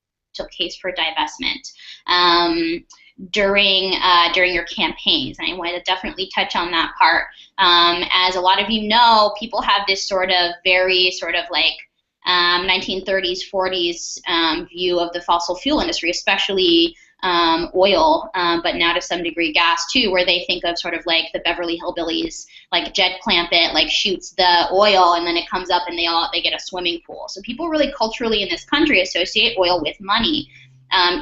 case for divestment during your campaigns, and I want to definitely touch on that part. As a lot of you know, people have this very 1930s, 40s view of the fossil fuel industry, especially oil, but now to some degree gas too, where they think of sort of like the Beverly Hillbillies, like jet clamp it, like shoots the oil, and then it comes up and they get a swimming pool. So people really culturally in this country associate oil with money.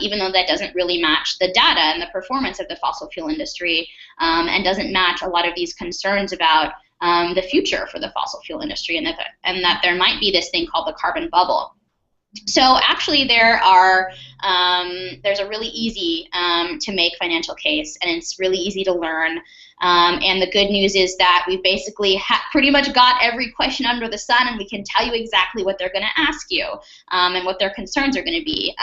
Even though that doesn't really match the data and the performance of the fossil fuel industry, and doesn't match a lot of these concerns about the future for the fossil fuel industry, and that there might be this thing called the carbon bubble. So actually there's a really easy to make financial case, and it's really easy to learn. And the good news is that we basically pretty much got every question under the sun, and we can tell you exactly what they're going to ask you and what their concerns are going to be.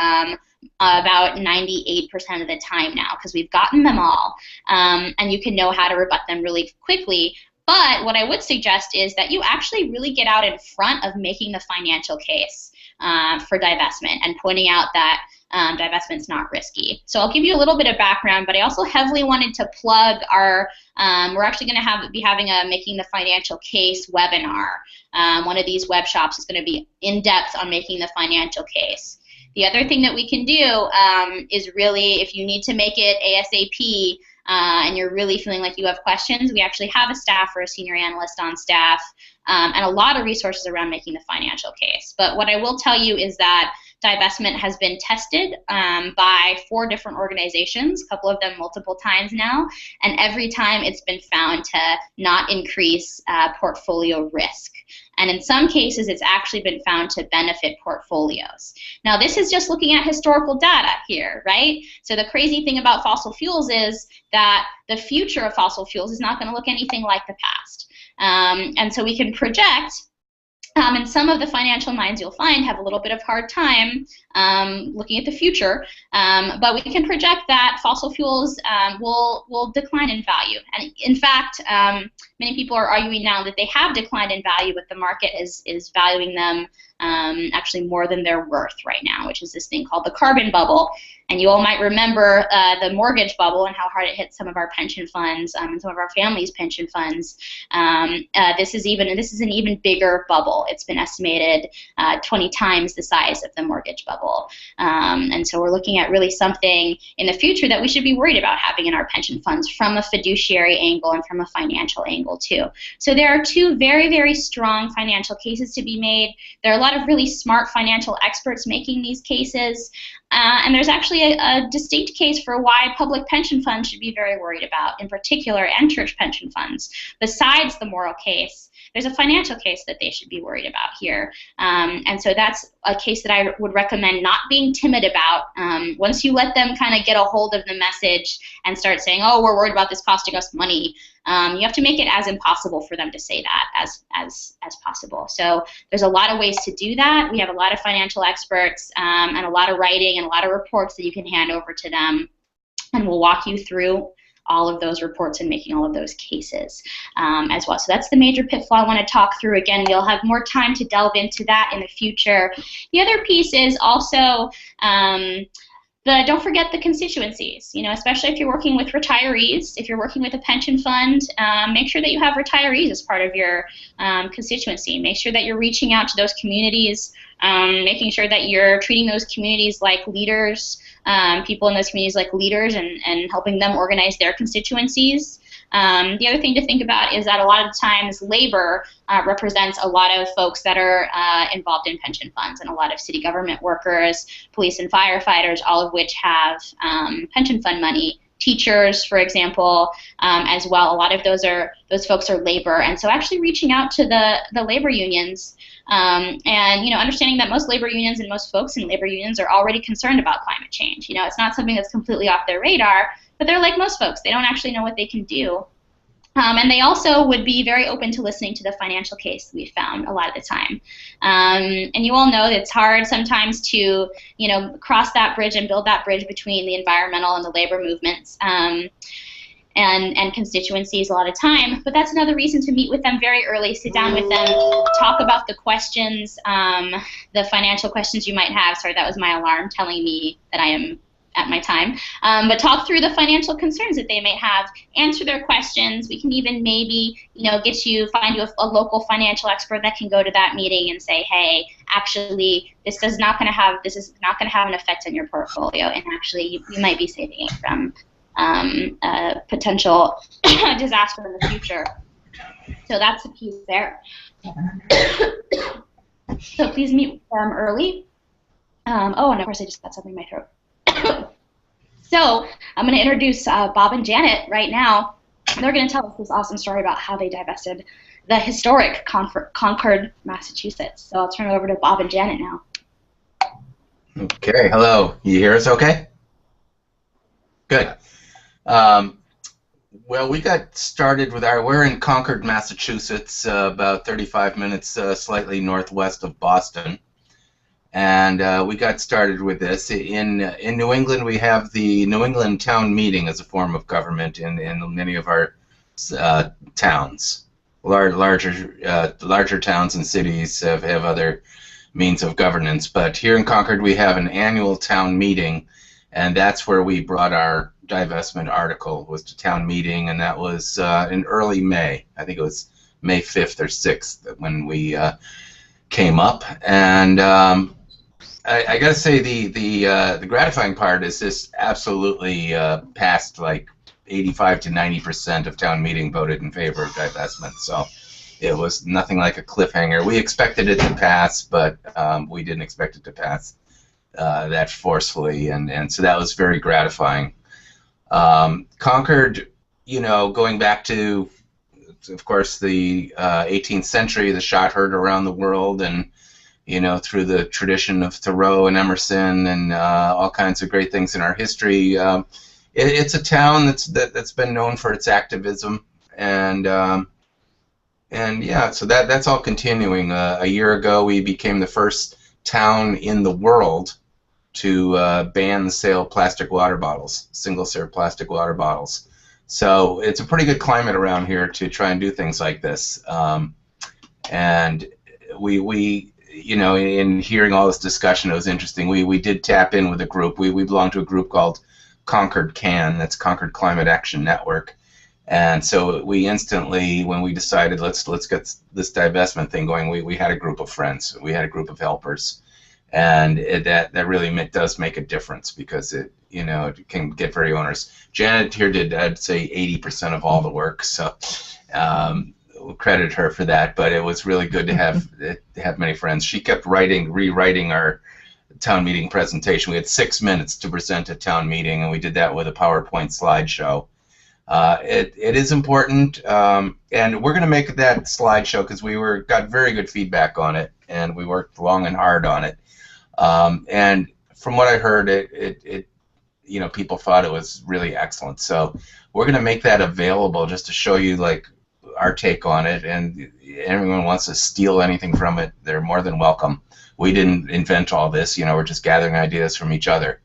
About 98% of the time now, because we've gotten them all, and you can know how to rebut them really quickly. But what I would suggest is that you actually really get out in front of making the financial case for divestment and pointing out that divestment's not risky. So I'll give you a little bit of background, but I also heavily wanted to plug our, we're actually going to be having a Making the Financial Case webinar. One of these web shops is going to be in-depth on making the financial case. The other thing that we can do is really, if you need to make it ASAP and you're really feeling like you have questions, we actually have a staff or a senior analyst on staff and a lot of resources around making the financial case. But what I will tell you is that divestment has been tested by 4 different organizations, a couple of them multiple times now, and every time it's been found to not increase portfolio risk. And in some cases, it's actually been found to benefit portfolios. Now, this is just looking at historical data here, right? So the crazy thing about fossil fuels is that the future of fossil fuels is not going to look anything like the past. And so we can project, and some of the financial minds you'll find have a little bit of hard time looking at the future, but we can project that fossil fuels will decline in value. And in fact, many people are arguing now that they have declined in value, but the market is valuing them actually more than they're worth right now, which is this thing called the carbon bubble. And you all might remember the mortgage bubble and how hard it hit some of our pension funds and some of our families' pension funds. This is an even bigger bubble. It's been estimated 20 times the size of the mortgage bubble. And so we're looking at really something in the future that we should be worried about having in our pension funds from a fiduciary angle and from a financial angle too. So there are 2 very, very strong financial cases to be made. There are a lot of really smart financial experts making these cases. And there's actually a distinct case for why public pension funds should be very worried about, in particular, and church pension funds. Besides the moral case, there's a financial case that they should be worried about here. And so that's a case that I would recommend not being timid about. Once you let them kind of get a hold of the message and start saying, oh, we're worried about this costing us money, you have to make it as impossible for them to say that as possible. So there's a lot of ways to do that. We have a lot of financial experts and a lot of writing and a lot of reports that you can hand over to them, and we'll walk you through all of those reports and making all of those cases as well. So that's the major pitfall I want to talk through. Again, we'll have more time to delve into that in the future. The other piece is also don't forget the constituencies, especially if you're working with retirees. If you're working with a pension fund, make sure that you have retirees as part of your constituency. Make sure that you're reaching out to those communities, making sure that you're treating those communities like leaders, people in those communities like leaders, and helping them organize their constituencies. The other thing to think about is that a lot of times labor represents a lot of folks that are involved in pension funds, and a lot of city government workers, police and firefighters, all of which have pension fund money. Teachers, for example, as well. A lot of those folks are labor, and so actually reaching out to the labor unions and understanding that most labor unions and most folks in labor unions are already concerned about climate change. It's not something that's completely off their radar, but they're like most folks. They don't actually know what they can do. And they also would be very open to listening to the financial case we found a lot of the time. And you all know that it's hard sometimes to, cross that bridge and build that bridge between the environmental and the labor movements and constituencies a lot of time. But that's another reason to meet with them very early, sit down with them, talk about the questions, the financial questions you might have. Sorry, that was my alarm telling me that I am at my time, but talk through the financial concerns that they may have, answer their questions. We can even maybe, find you a local financial expert that can go to that meeting and say, hey, actually, this is not going to have an effect on your portfolio, and actually, you might be saving it from a potential disaster in the future. So that's the piece there. So please meet with them early. And of course I just got something in my throat. So I'm going to introduce Bob and Janet right now. They're going to tell us this awesome story about how they divested the historic Concord, Massachusetts. So I'll turn it over to Bob and Janet now. Okay, hello. You hear us okay? Good. Well, we got started with we're in Concord, Massachusetts, about 35 minutes slightly northwest of Boston. And we got started with this. In New England, we have the New England Town Meeting as a form of government in many of our towns. Larger towns and cities have other means of governance. But here in Concord, we have an annual town meeting, and that's where we brought our divestment article, was to town meeting, and that was in early May. I think it was May 5th or 6th when we came up. And I got to say the gratifying part is this absolutely passed, like 85 to 90% of town meeting voted in favor of divestment. So it was nothing like a cliffhanger. We expected it to pass, but we didn't expect it to pass that forcefully, and so that was very gratifying. Concord, going back to, of course, the 18th century, the shot heard around the world, and through the tradition of Thoreau and Emerson and all kinds of great things in our history. It's a town that's been known for its activism, and yeah, so that's all continuing. A year ago, we became the first town in the world to ban the sale of plastic water bottles, single-serve plastic water bottles. So it's a pretty good climate around here to try and do things like this. And we in hearing all this discussion, it was interesting. We did tap in with a group. We belong to a group called Concord CAN, that's Concord Climate Action Network. And so we instantly, when we decided let's get this divestment thing going, we had a group of friends. We had a group of helpers. And that really does make a difference, because it can get very onerous. Janet here did, I'd say, 80% of all the work, so we'll credit her for that. But it was really good to have many friends. She kept rewriting our town meeting presentation. We had 6 minutes to present at town meeting, and we did that with a PowerPoint slideshow. It is important, and we're going to make that slideshow because we got very good feedback on it, and we worked long and hard on it. And from what I heard, people thought it was really excellent. So we're going to make that available just to show you like our take on it, and anyone wants to steal anything from it, they're more than welcome. We didn't invent all this, we're just gathering ideas from each other.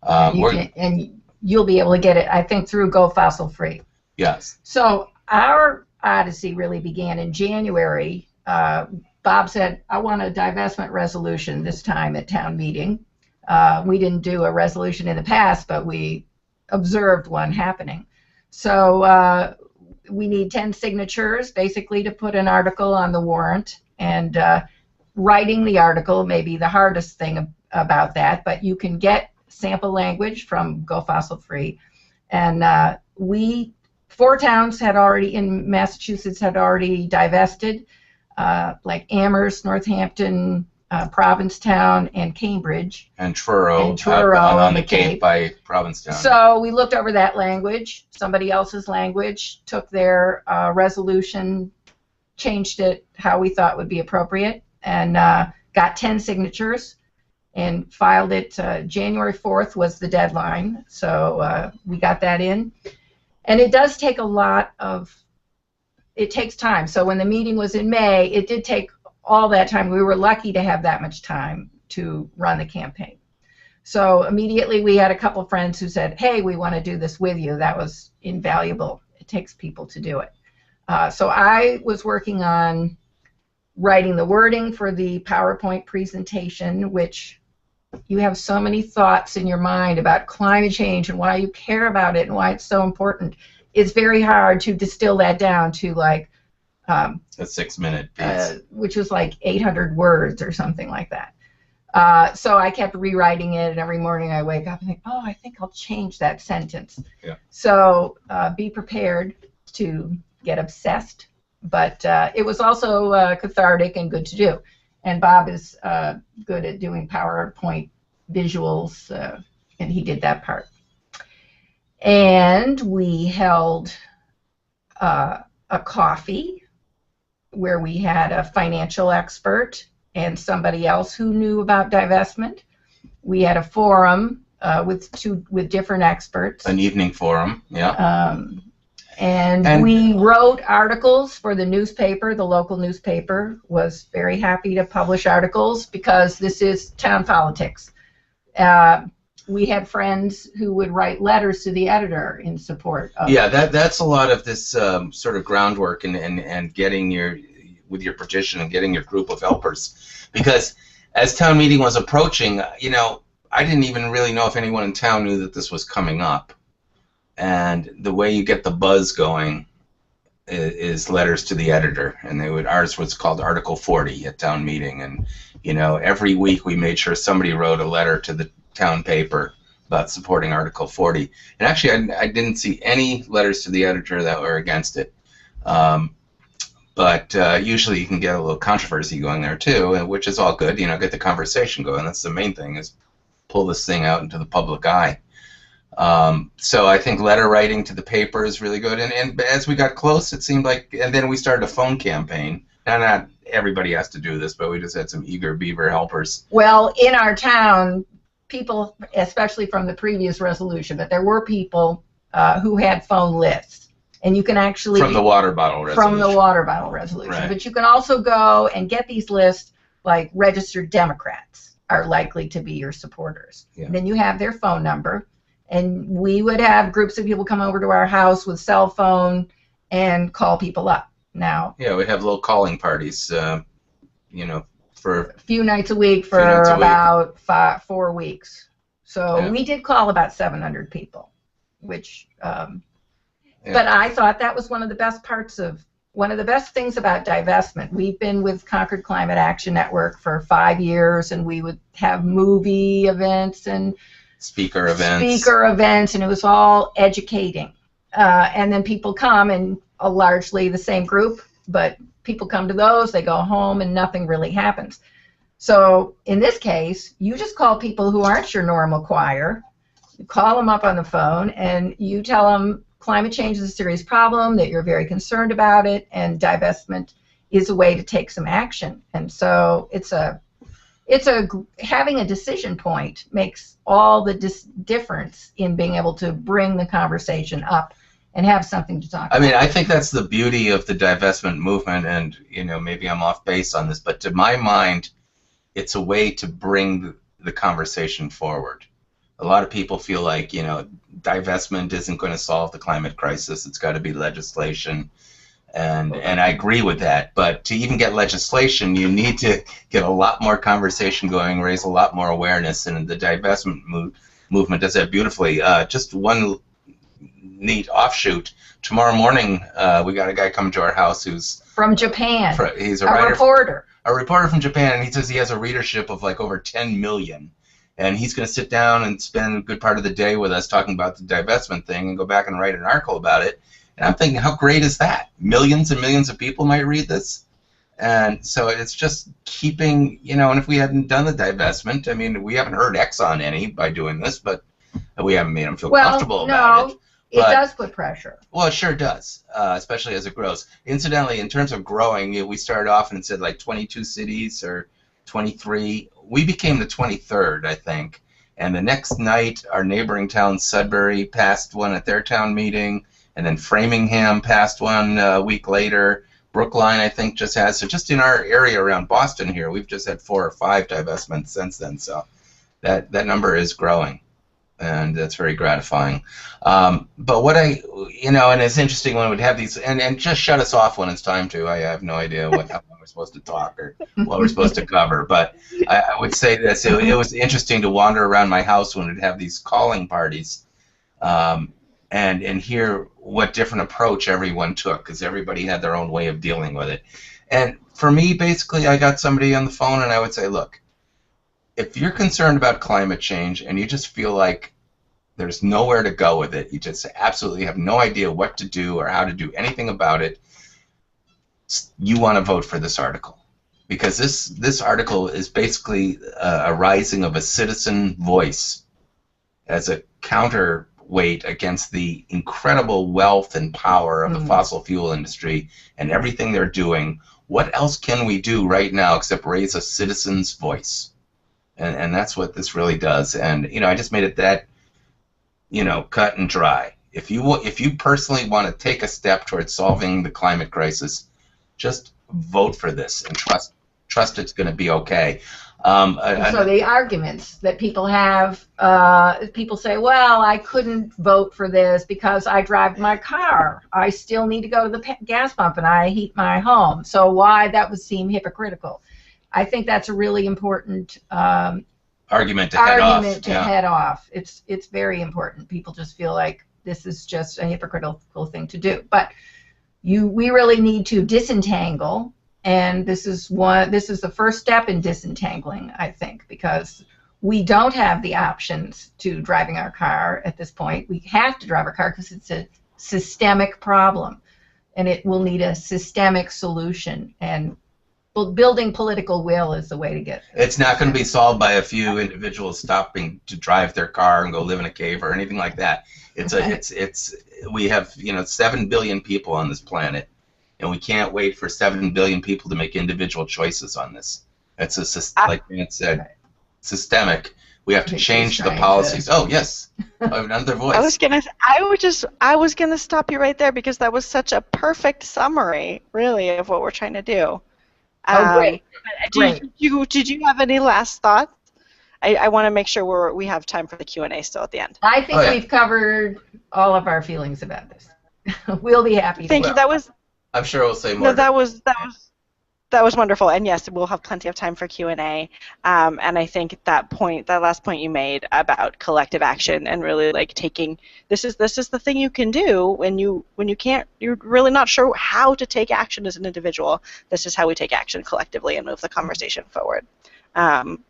And you'll be able to get it, I think, through Go Fossil Free. Yes. So our odyssey really began in January. Bob said, I want a divestment resolution this time at town meeting. We didn't do a resolution in the past, but we observed one happening. So we need 10 signatures, basically, to put an article on the warrant. And writing the article may be the hardest thing about that, but you can get sample language from Go Fossil Free. And 4 towns in Massachusetts had already divested, like Amherst, Northampton, Provincetown, and Cambridge. And Truro, on the Cape by Provincetown. So we looked over that language, somebody else's language, took their resolution, changed it how we thought would be appropriate, and got 10 signatures and filed it. January 4th was the deadline, so we got that in. And it does take it takes time. So when the meeting was in May, it did take all that time. We were lucky to have that much time to run the campaign. So immediately we had a couple friends who said, hey, we want to do this with you. That was invaluable. It takes people to do it. So I was working on writing the wording for the PowerPoint presentation, which you have so many thoughts in your mind about climate change and why you care about it and why it's so important. It's very hard to distill that down to like a 6-minute piece, which was like 800 words or something like that. So I kept rewriting it, and every morning I wake up and think, oh, I think I'll change that sentence. Yeah. So be prepared to get obsessed, but it was also cathartic and good to do. And Bob is good at doing PowerPoint visuals, and he did that part. And we held a coffee where we had a financial expert and somebody else who knew about divestment. We had a forum with different experts. An evening forum, yeah. And we wrote articles for the newspaper. The local newspaper was very happy to publish articles because this is town politics. We had friends who would write letters to the editor in support of that's a lot of this sort of groundwork and getting with your petition and getting your group of helpers. Because as town meeting was approaching, I didn't even really know if anyone in town knew that this was coming up. And the way you get the buzz going is letters to the editor, and ours was called Article 40 at town meeting, and every week we made sure somebody wrote a letter to the town paper about supporting Article 40. And actually, I didn't see any letters to the editor that were against it, but usually you can get a little controversy going there too, which is all good. Get the conversation going. That's the main thing, is pull this thing out into the public eye. So I think letter writing to the paper is really good, and as we got close, it seemed like, and then we started a phone campaign. Now, not everybody has to do this, but we just had some eager beaver helpers. Well, in our town, people, especially from the previous resolution, but there were people who had phone lists, and you can actually from the water bottle resolution. From the water bottle resolution, right. But you can also go and get these lists, like registered Democrats are likely to be your supporters. Yeah. Then you have their phone number. And we would have groups of people come over to our house with cell phone and call people up. Now, we'd have little calling parties, for a few nights a week for about 4 weeks. So we did call about 700 people, which. But I thought that was one of the best things about divestment. We've been with Concord Climate Action Network for 5 years, and we would have movie events and speaker events, and it was all educating. And then people come, and largely the same group, but people come to those, they go home, and nothing really happens. So in this case, you just call people who aren't your normal choir, you call them up on the phone, and you tell them climate change is a serious problem, that you're very concerned about it, and divestment is a way to take some action. And so having a decision point makes all the difference in being able to bring the conversation up and have something to talk about. I mean, I think that's the beauty of the divestment movement, and maybe I'm off base on this, but to my mind, it's a way to bring the conversation forward. A lot of people feel like divestment isn't going to solve the climate crisis. It's got to be legislation. And I agree with that, but to even get legislation, you need to get a lot more conversation going, raise a lot more awareness, and the divestment movement does that beautifully. Just one neat offshoot. Tomorrow morning, we got a guy coming to our house who's from Japan. He's a reporter. A reporter from Japan, and he says he has a readership of like over 10 million. And he's going to sit down and spend a good part of the day with us talking about the divestment thing and go back and write an article about it. And I'm thinking, how great is that? Millions and millions of people might read this. And so it's just keeping, and if we hadn't done the divestment, I mean, we haven't hurt Exxon any by doing this, but we haven't made them feel comfortable about it. It does put pressure. Well, it sure does, especially as it grows. Incidentally, in terms of growing, we started off and it said like 22 cities or 23. We became the 23rd, I think. And the next night, our neighboring town, Sudbury, passed one at their town meeting. And then Framingham passed one a week later. Brookline, I think, just has. So just in our area around Boston here, we've just had 4 or 5 divestments since then. So that number is growing, and that's very gratifying. But what and it's interesting when we'd have these, and just shut us off when it's time to. I have no idea how long we're supposed to talk or what we're supposed to cover. But I would say this: it was interesting to wander around my house when we'd have these calling parties, and hear what different approach everyone took, because everybody had their own way of dealing with it. And for me, basically, I got somebody on the phone, and I would say, look, if you're concerned about climate change and you just feel like there's nowhere to go with it, you just absolutely have no idea what to do or how to do anything about it, you want to vote for this article. Because this article is basically a rising of a citizen voice as a counterweight against the incredible wealth and power of the fossil fuel industry and everything they're doing. What else can we do right now except raise a citizen's voice? And that's what this really does. And I just made it that cut and dry. If you personally want to take a step towards solving the climate crisis, just vote for this and trust it's going to be okay. So the arguments that people have, people say, well, I couldn't vote for this because I drive my car. I still need to go to the gas pump and I heat my home. So why that would seem hypocritical? I think that's a really important argument to head off. It's very important. People just feel like this is just a hypocritical thing to do. But we really need to disentangle, and this is the first step in disentangling, I think, because we don't have the options to driving our car at this point. We have to drive our car because it's a systemic problem, and it will need a systemic solution. And building political will is the way to get there. It's not going to be solved by a few individuals stopping to drive their car and go live in a cave or anything like that. We have 7 billion people on this planet, and we can't wait for 7 billion people to make individual choices on this. It's like Vance said, systemic. We have to change the policies. Oh yes, I have another voice. I was gonna stop you right there because that was such a perfect summary, really, of what we're trying to do. Great. Did you have any last thoughts? I want to make sure we have time for the Q&A still at the end. I think we've covered all of our feelings about this. We'll be happy. Thank you. That was. I'm sure we'll say more. No, that was wonderful. And yes, we'll have plenty of time for Q&A. And I think that last point you made about collective action and really like taking this is the thing you can do when you're really not sure how to take action as an individual. This is how we take action collectively and move the conversation forward.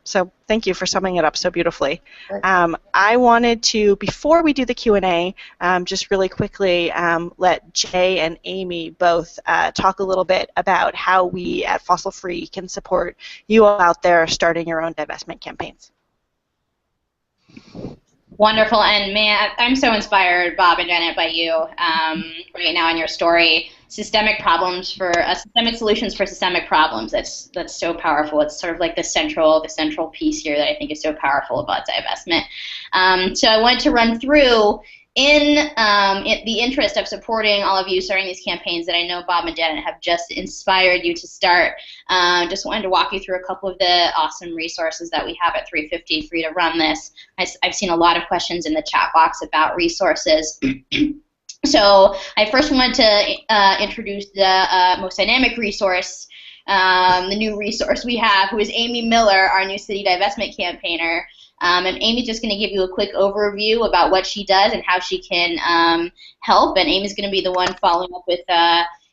So thank you for summing it up so beautifully. I wanted to, before we do the Q&A, just really quickly let Jay and Amy both talk a little bit about how we at Fossil Free can support you all out there starting your own divestment campaigns. Wonderful, and man, I'm so inspired, Bob and Janet, by you right now in your story. Systemic solutions for systemic problems. That's so powerful. It's sort of like the central piece here that I think is so powerful about divestment. So I wanted to run through in the interest of supporting all of you starting these campaigns that I know Bob and Janet have just inspired you to start. Just wanted to walk you through a couple of the awesome resources that we have at 350 for you to run this. I've seen a lot of questions in the chat box about resources. So I first wanted to introduce the most dynamic resource, the new resource we have, who is Amy Miller, our new city divestment campaigner. And Amy's just going to give you a quick overview about what she does and how she can help. And Amy's going to be the one following up with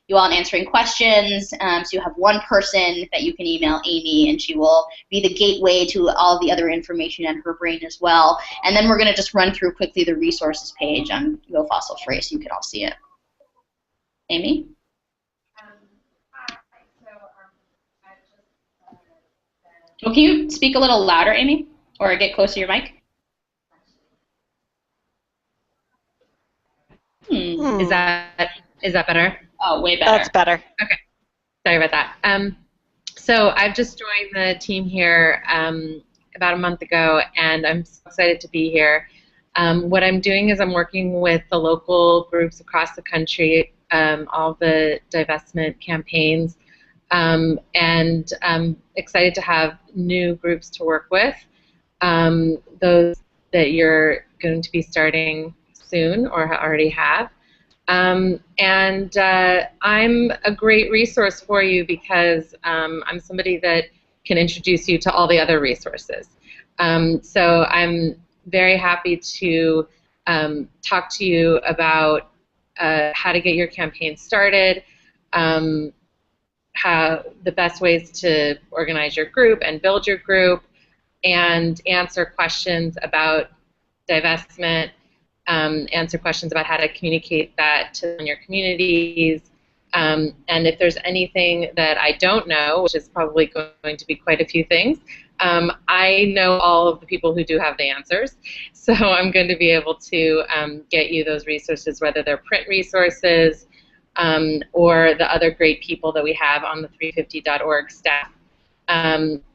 you all and answering questions. So you have one person that you can email, Amy, and she will be the gateway to all the other information in her brain as well. And then we're going to just run through quickly the resources page on Go Fossil Free so you can all see it. Amy? Well, can you speak a little louder, Amy? Or get close to your mic? Is that better? Oh, way better. That's better. Okay. Sorry about that. So I've just joined the team here about a month ago, and I'm so excited to be here. What I'm doing is I'm working with the local groups across the country, all the divestment campaigns, and I'm excited to have new groups to work with. Those that you're going to be starting soon or already have. I'm a great resource for you because I'm somebody that can introduce you to all the other resources. So I'm very happy to talk to you about how to get your campaign started, how the best ways to organize your group and build your group, and answer questions about divestment, answer questions about how to communicate that to your communities. And if there's anything that I don't know, which is probably going to be quite a few things, I know all of the people who do have the answers. So I'm going to be able to get you those resources, whether they're print resources or the other great people that we have on the 350.org staff,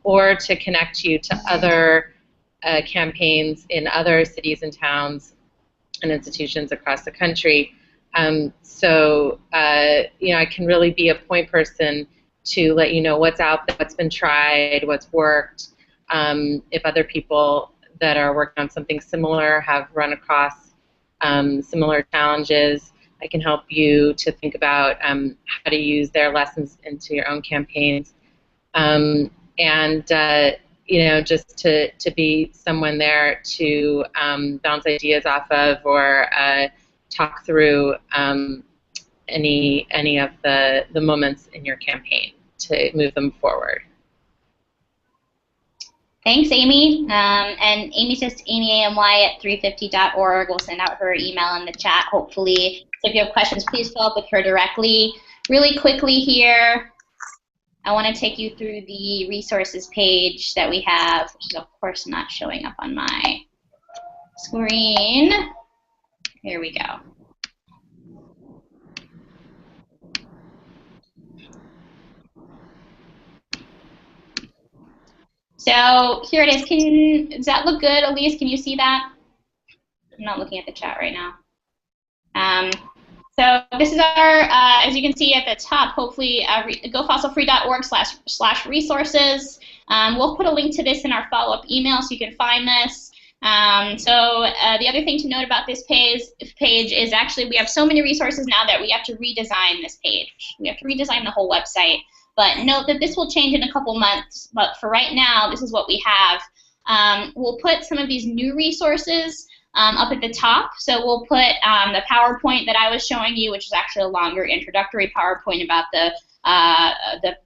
or to connect you to other campaigns in other cities and towns and institutions across the country. So I can really be a point person to let you know what's out there, what's been tried, what's worked. If other people that are working on something similar have run across similar challenges, I can help you to think about how to use their lessons into your own campaigns. Just to be someone there to bounce ideas off of, or talk through any of the moments in your campaign to move them forward. Thanks, Amy. And Amy's just amyamy@350.org. We'll send out her email in the chat, hopefully. So if you have questions, please follow up with her directly. Really quickly here, I want to take you through the resources page that we have, which is, of course, not showing up on my screen. Here we go. So here it is. Does that look good, Elise? Can you see that? I'm not looking at the chat right now. So this is our, as you can see at the top, hopefully, gofossilfree.org/resources. We'll put a link to this in our follow-up email so you can find this. The other thing to note about this page is actually we have so many resources now that we have to redesign this page. We have to redesign the whole website. But note that this will change in a couple months. But for right now, this is what we have. We'll put some of these new resources up at the top. So we'll put the PowerPoint that I was showing you, which is actually a longer introductory PowerPoint about the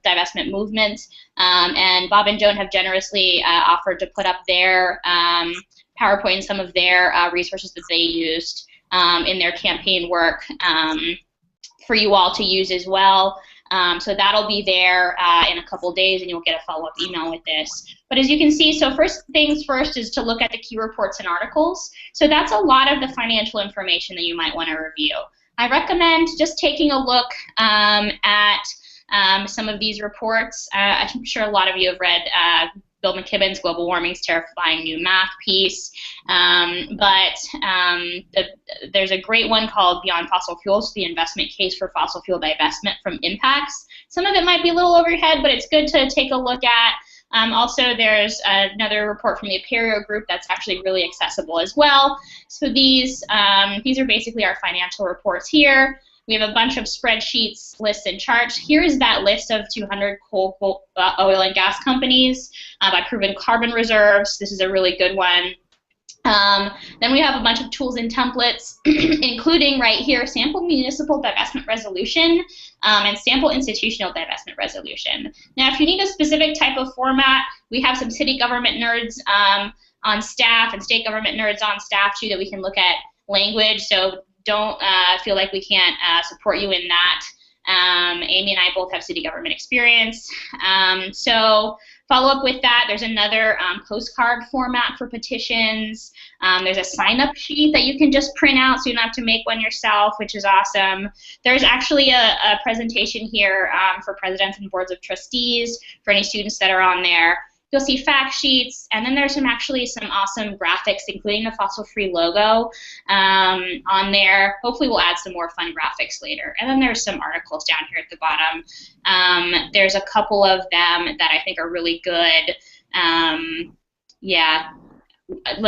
divestment movement. And Bob and Joan have generously offered to put up their PowerPoint and some of their resources that they used in their campaign work for you all to use as well. So that'll be there in a couple days, and you'll get a follow-up email with this. But as you can see, so first things first is to look at the key reports and articles. So that's a lot of the financial information that you might want to review. I recommend just taking a look at some of these reports. I'm sure a lot of you have read Bill McKibben's Global Warming's Terrifying New Math piece, there's a great one called Beyond Fossil Fuels, the investment case for fossil fuel divestment from impacts. Some of it might be a little overhead, but it's good to take a look at. Also, there's another report from the Aperio Group that's actually really accessible as well. So these are basically our financial reports here. We have a bunch of spreadsheets, lists, and charts. Here is that list of 200 oil and gas companies by proven carbon reserves. This is a really good one. Then we have a bunch of tools and templates, including right here, sample municipal divestment resolution and sample institutional divestment resolution. Now, if you need a specific type of format, we have some city government nerds on staff and state government nerds on staff too that we can look at language. So don't feel like we can't support you in that. Amy and I both have city government experience. So follow up with that. There's another postcard format for petitions. There's a sign-up sheet that you can just print out so you don't have to make one yourself, which is awesome. There's actually a presentation here for presidents and boards of trustees for any students that are on there. You'll see fact sheets, and then there's actually some awesome graphics, including the fossil-free logo on there. Hopefully we'll add some more fun graphics later. And then there's some articles down here at the bottom. There's a couple of them that I think are really good. Yeah,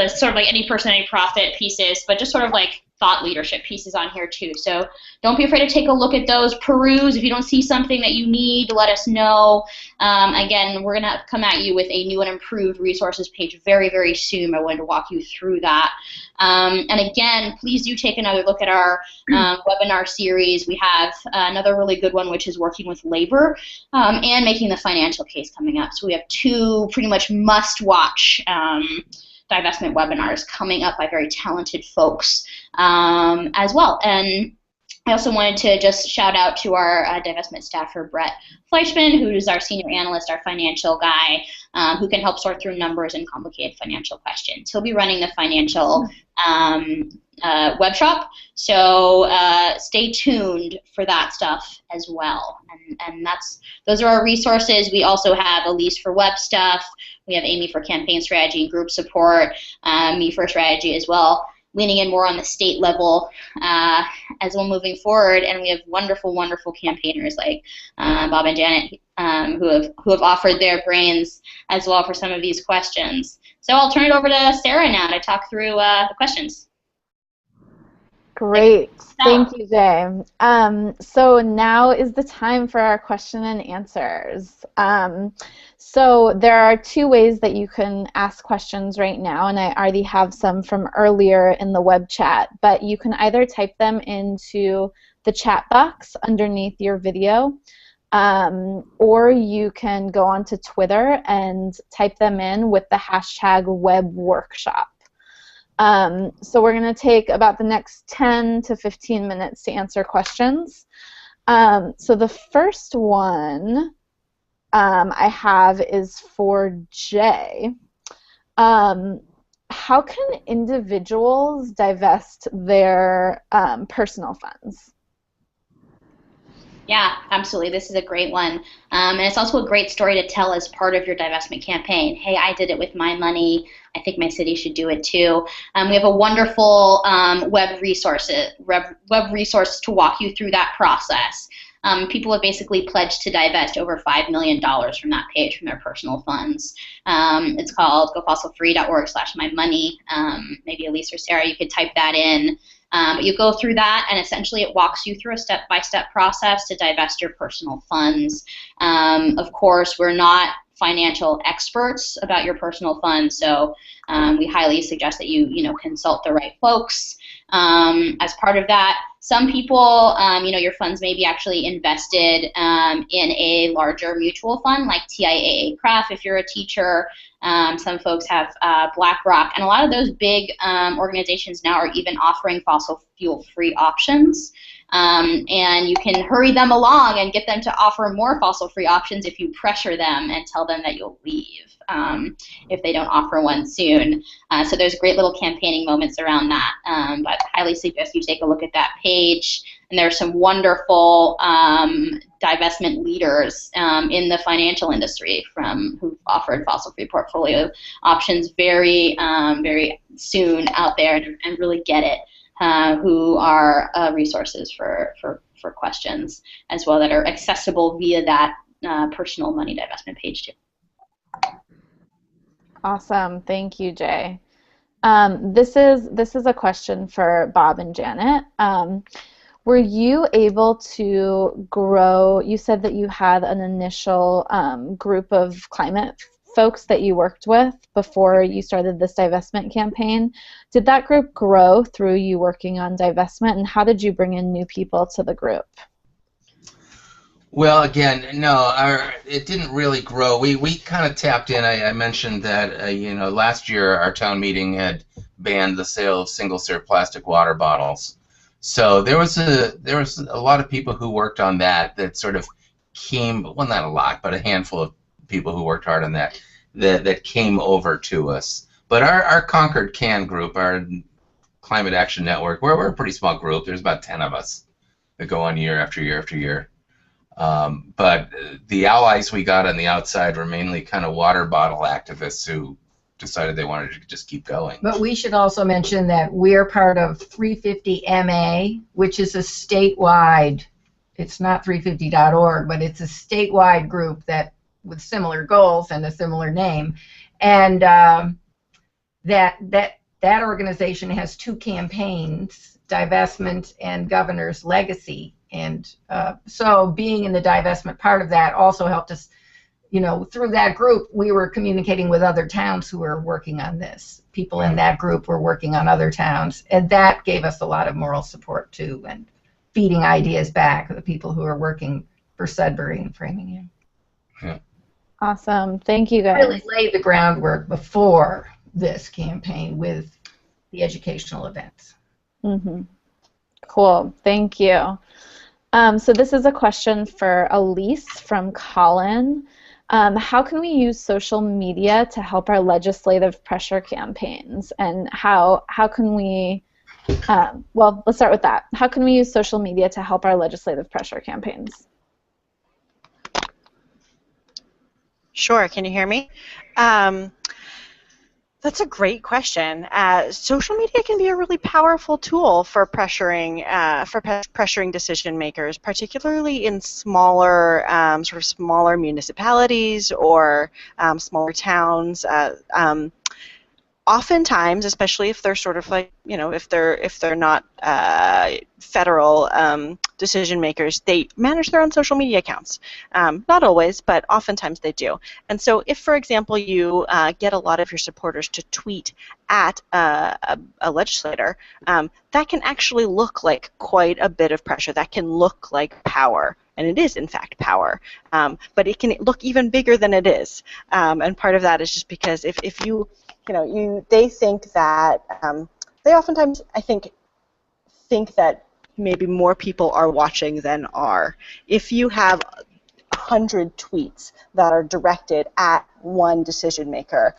sort of like any person, any profit pieces, but just sort of like thought leadership pieces on here too. So don't be afraid to take a look at those, peruse. If you don't see something that you need, let us know. Again, we're going to come at you with a new and improved resources page very, very soon. I wanted to walk you through that. And again, please do take another look at our webinar series. We have another really good one, which is working with labor and making the financial case coming up. So we have two pretty much must-watch divestment webinars coming up by very talented folks as well. And I also wanted to just shout out to our divestment staffer, Brett Fleischman, who is our senior analyst, our financial guy, who can help sort through numbers and complicated financial questions. He'll be running the financial web shop, so stay tuned for that stuff as well. And those are our resources. We also have Elise for web stuff. We have Amy for campaign strategy and group support, me for strategy as well, leaning in more on the state level as well moving forward. And we have wonderful, wonderful campaigners like Bob and Janet who have offered their brains as well for some of these questions. So I'll turn it over to Sarah now to talk through the questions. Great. Thank you, Jay. So now is the time for our question and answers. So there are two ways that you can ask questions right now, and I already have some from earlier in the web chat, but you can either type them into the chat box underneath your video, or you can go onto Twitter and type them in with the hashtag #WebWorkshop. So we're going to take about the next 10 to 15 minutes to answer questions. So the first one I have is for Jay. How can individuals divest their personal funds? Yeah, absolutely. This is a great one. And it's also a great story to tell as part of your divestment campaign. Hey, I did it with my money. I think my city should do it too. We have a wonderful web resource to walk you through that process. People have basically pledged to divest over $5 million from that page from their personal funds. It's called gofossilfree.org/mymoney. Maybe Elise or Sarah, you could type that in. But you go through that, and essentially it walks you through a step-by-step process to divest your personal funds. Of course, we're not financial experts about your personal funds, so we highly suggest that you consult the right folks. As part of that, some people, your funds may be actually invested in a larger mutual fund like TIAA CREF if you're a teacher. Some folks have BlackRock, and a lot of those big organizations now are even offering fossil fuel-free options. And you can hurry them along and get them to offer more fossil-free options if you pressure them and tell them that you'll leave if they don't offer one soon. So there's great little campaigning moments around that. But I highly suggest you take a look at that page. And there are some wonderful divestment leaders in the financial industry who've offered fossil-free portfolio options very, very soon out there and really get it. Who are resources for questions as well that are accessible via that personal money divestment page too. Awesome, thank you, Jay. This is a question for Bob and Janet. Were you able to grow? You said that you had an initial group of climate folks that you worked with before you started this divestment campaign. Did that group grow through you working on divestment, and how did you bring in new people to the group? Well, again, no, it didn't really grow. We kind of tapped in. I mentioned that last year our town meeting had banned the sale of single-serve plastic water bottles. So there was a lot of people who worked on that sort of came, well, not a lot, but a handful of people who worked hard on that came over to us. But our Concord Can group, our Climate Action Network, we're a pretty small group. There's about 10 of us that go on year after year after year. But the allies we got on the outside were mainly kind of water bottle activists who decided they wanted to just keep going. But we should also mention that we're part of 350 MA, which is a statewide, it's not 350.org, but it's a statewide group that with similar goals and a similar name, and that organization has two campaigns divestment and governor's legacy. And so being in the divestment part of that also helped us, through that group, we were communicating with other towns who were working on this. People in that group were working on other towns, and that gave us a lot of moral support too, and feeding ideas back to the people who are working for Sudbury and Framingham. Yeah. Awesome. Thank you, guys. Really laid the groundwork before this campaign with the educational events. Mm-hmm. Cool. Thank you. So this is a question for Elise from Colin. How can we use social media to help our legislative pressure campaigns? And how can we, well, let's start with that. How can we use social media to help our legislative pressure campaigns? Sure. Can you hear me? That's a great question. Social media can be a really powerful tool for pressuring decision makers, particularly in smaller municipalities or smaller towns. Oftentimes, especially if they're sort of like, if they're not federal decision makers, they manage their own social media accounts. Not always, but oftentimes they do. And so if, for example, you get a lot of your supporters to tweet at a legislator, that can actually look like quite a bit of pressure. That can look like power. And it is, in fact, power. But it can look even bigger than it is. And part of that is just because if they think that, they oftentimes, I think that maybe more people are watching than are. If you have 100 tweets that are directed at one decision maker,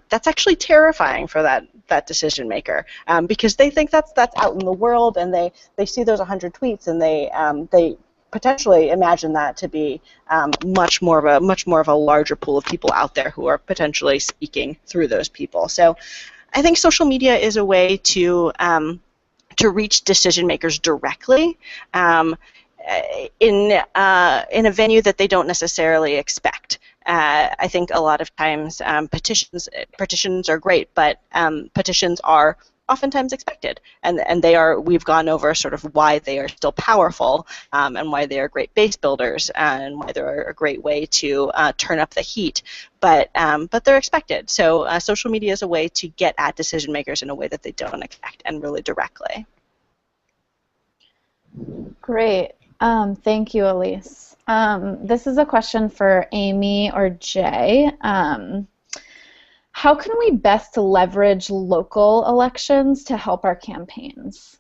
that's actually terrifying for that decision maker, because they think that's out in the world, and they see those 100 tweets, and they potentially imagine that to be much more of a larger pool of people out there who are potentially speaking through those people. So I think social media is a way to reach decision makers directly in a venue that they don't necessarily expect. I think a lot of times petitions are great, but petitions are oftentimes expected, and we've gone over sort of why they are still powerful, and why they are great base builders, and why they're a great way to turn up the heat, but they're expected. So social media is a way to get at decision makers in a way that they don't expect, and really directly. Great. Thank you, Elise. This is a question for Amy or Jay. How can we best leverage local elections to help our campaigns?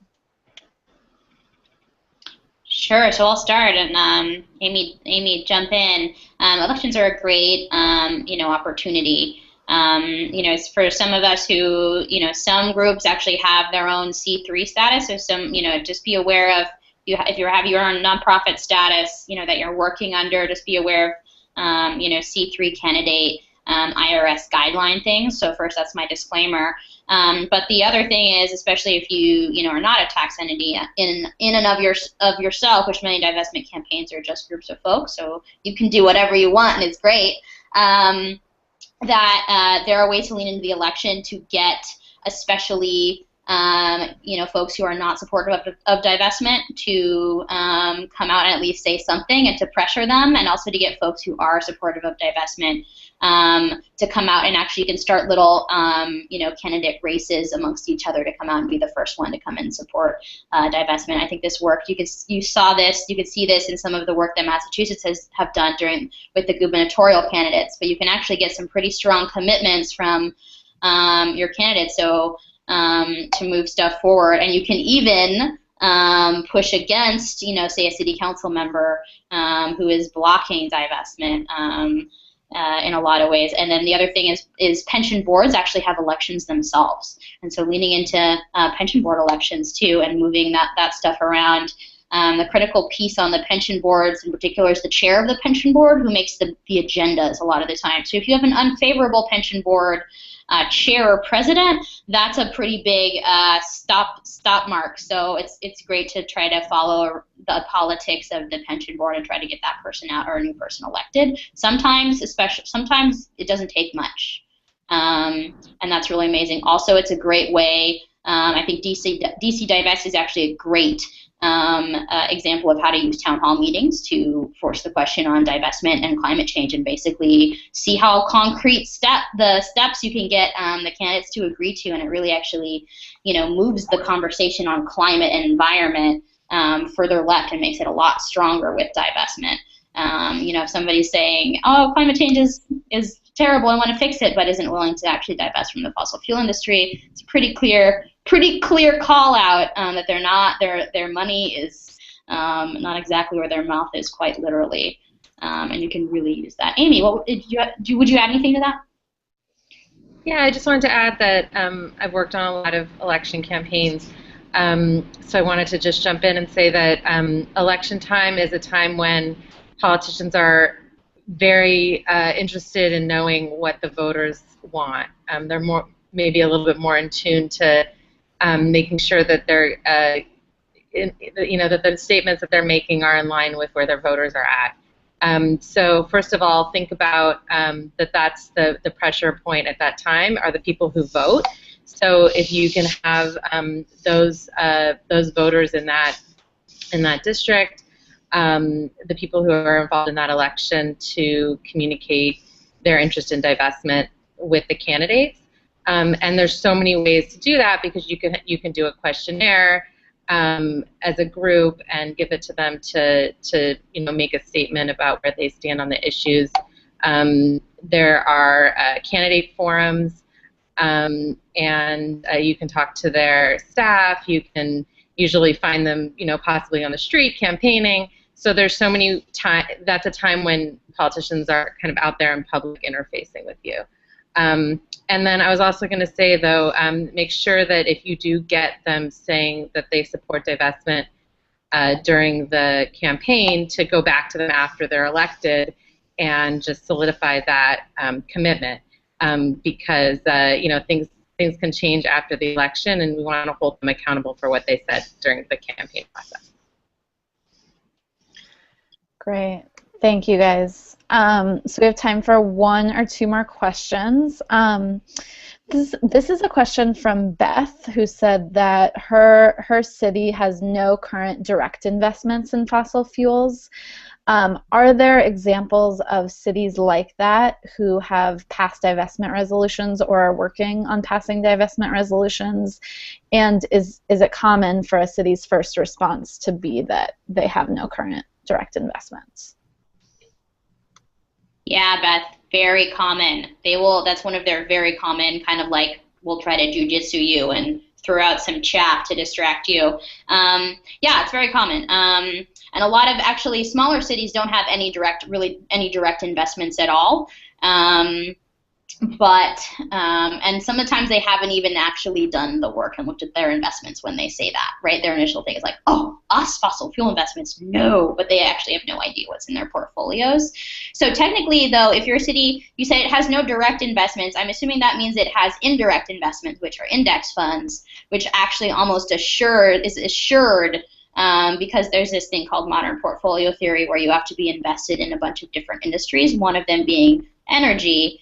Sure, so I'll start, and Amy, jump in. Elections are a great, opportunity. For some of us who, some groups actually have their own C3 status, so some, just be aware of, if you have your own nonprofit status, that you're working under, just be aware of, C3 candidate IRS guideline things. So first, that's my disclaimer. But the other thing is, especially if you are not a tax entity in and of yourself, which many divestment campaigns are just groups of folks, so you can do whatever you want, and it's great. That there are ways to lean into the election to get, especially folks who are not supportive of divestment to come out and at least say something, and to pressure them, and also to get folks who are supportive of divestment to come out, and actually you can start little candidate races amongst each other to come out and be the first one to come and support divestment. I think this worked. You could see this in some of the work that Massachusetts have done with the gubernatorial candidates, but you can actually get some pretty strong commitments from your candidates. So to move stuff forward, and you can even push against, say a city council member who is blocking divestment in a lot of ways. And then the other thing is pension boards actually have elections themselves, and so leaning into pension board elections too, and moving that stuff around. The critical piece on the pension boards in particular is the chair of the pension board, who makes the agendas a lot of the time. So if you have an unfavorable pension board chair or president, that's a pretty big stop mark. So it's great to try to follow the politics of the pension board and try to get that person out or a new person elected. Sometimes it doesn't take much, and that's really amazing. Also, it's a great way I think DC Divest is actually a great example of how to use town hall meetings to force the question on divestment and climate change, and basically see how concrete the steps you can get the candidates to agree to, and it really actually, moves the conversation on climate and environment further left and makes it a lot stronger with divestment. If somebody's saying, "Oh, climate change is terrible, I want to fix it," but isn't willing to actually divest from the fossil fuel industry, it's a pretty clear call out that they're not, their money is not exactly where their mouth is, quite literally, and you can really use that. Amy, would you add anything to that? Yeah, I just wanted to add that I've worked on a lot of election campaigns, so I wanted to just jump in and say that election time is a time when politicians are very interested in knowing what the voters want. They're maybe a little bit more in tune to making sure that they're, that the statements that they're making are in line with where their voters are at. So first of all, think about that's the pressure point at that time are the people who vote. So if you can have those voters in that district, the people who are involved in that election, to communicate their interest in divestment with the candidates. And there's so many ways to do that, because you can do a questionnaire as a group and give it to them to make a statement about where they stand on the issues. There are candidate forums, and you can talk to their staff. You can usually find them, possibly on the street campaigning. So there's so many time. That's a time when politicians are kind of out there in public interfacing with you. And then I was also going to say, though, make sure that if you do get them saying that they support divestment during the campaign, to go back to them after they're elected and just solidify that commitment, because things can change after the election, and we want to hold them accountable for what they said during the campaign process. Great. Thank you, guys. So we have time for one or two more questions. This is a question from Beth, who said that her city has no current direct investments in fossil fuels. Are there examples of cities like that who have passed divestment resolutions or are working on passing divestment resolutions? And is it common for a city's first response to be that they have no current direct investments? Yeah, Beth, very common. That's one of their very common kind of like, we'll try to jujitsu you and throw out some chaff to distract you. Yeah, it's very common. And a lot of actually smaller cities don't have any direct investments at all. And sometimes they haven't even actually done the work and looked at their investments when they say that, right? Their initial thing is like, oh, us fossil fuel investments, no, but they actually have no idea what's in their portfolios. So technically, though, if your city, you say it has no direct investments, I'm assuming that means it has indirect investments, which are index funds, which actually almost is assured because there's this thing called modern portfolio theory where you have to be invested in a bunch of different industries, one of them being energy.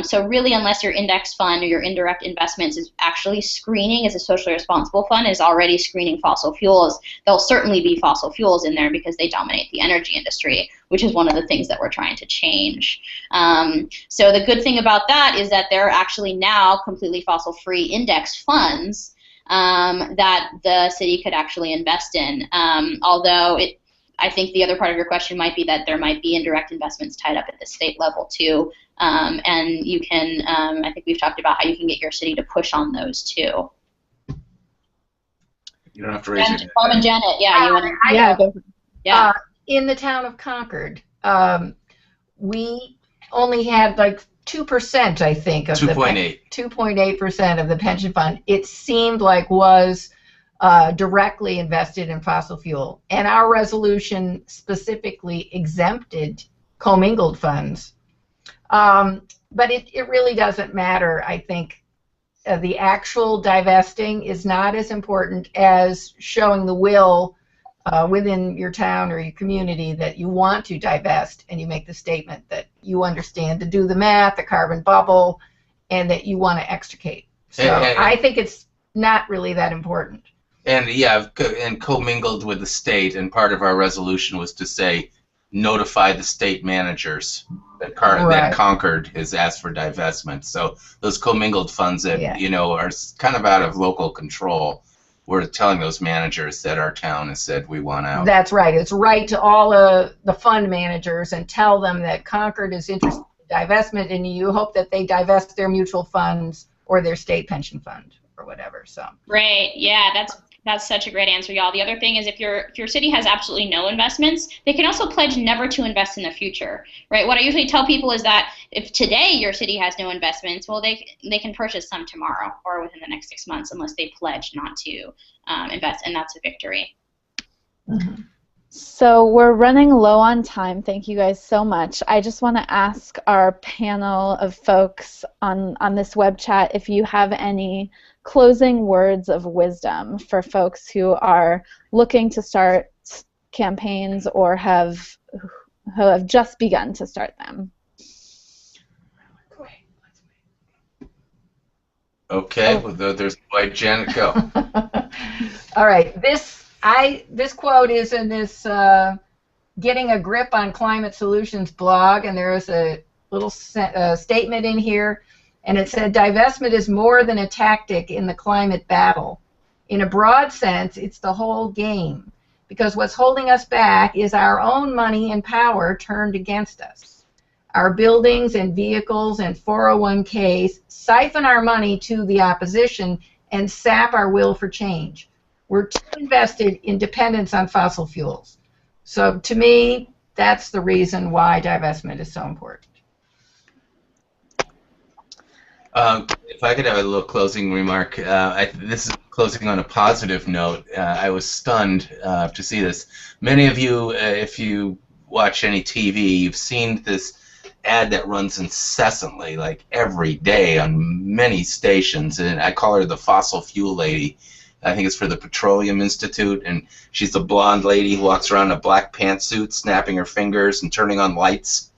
So really, unless your index fund or your indirect investments is actually screening as a socially responsible fund, is already screening fossil fuels, there'll certainly be fossil fuels in there because they dominate the energy industry, which is one of the things that we're trying to change. So the good thing about that is that there are actually now completely fossil-free index funds that the city could actually invest in, although I think the other part of your question might be that there might be indirect investments tied up at the state level too, and you can, I think we've talked about how you can get your city to push on those too. You don't have to raise your hand. Bob and Janet, yeah, you want to? Yeah, go. Yeah. In the town of Concord, we only had like 2%, I think, of 2.8% of the pension fund. It seemed like was directly invested in fossil fuel, and our resolution specifically exempted commingled funds. But it really doesn't matter. I think the actual divesting is not as important as showing the will within your town or your community that you want to divest, and you make the statement that you understand to do the math, the carbon bubble, and that you want to extricate. So I think it's not really that important. And yeah, and commingled with the state, and part of our resolution was to say, notify the state managers that that Concord has asked for divestment. So those commingled funds that are kind of out of local control, we're telling those managers that our town has said we want out. That's right. It's right to all the fund managers and tell them that Concord is interested in divestment, and you hope that they divest their mutual funds or their state pension fund or whatever. So. Right. Yeah, that's such a great answer, y'all. The other thing is if your city has absolutely no investments, they can also pledge never to invest in the future, right? What I usually tell people is that if today your city has no investments, well, they can purchase some tomorrow or within the next 6 months unless they pledge not to invest, and that's a victory. Mm-hmm. So we're running low on time. Thank you guys so much. I just want to ask our panel of folks on this web chat if you have any closing words of wisdom for folks who are looking to start campaigns or who have just begun to start them. Okay, well, there's White Janet, go. All right, this quote is in this Getting a Grip on Climate Solutions blog, and there is a little statement in here. And it said, divestment is more than a tactic in the climate battle. In a broad sense, it's the whole game, because what's holding us back is our own money and power turned against us. Our buildings and vehicles and 401ks siphon our money to the opposition and sap our will for change. We're too invested in dependence on fossil fuels. So to me, that's the reason why divestment is so important. If I could have a little closing remark, this is closing on a positive note. I was stunned to see this. Many of you, if you watch any TV, you've seen this ad that runs incessantly, like every day on many stations, and I call her the fossil fuel lady. I think it's for the Petroleum Institute, and she's a blonde lady who walks around in a black pantsuit, snapping her fingers and turning on lights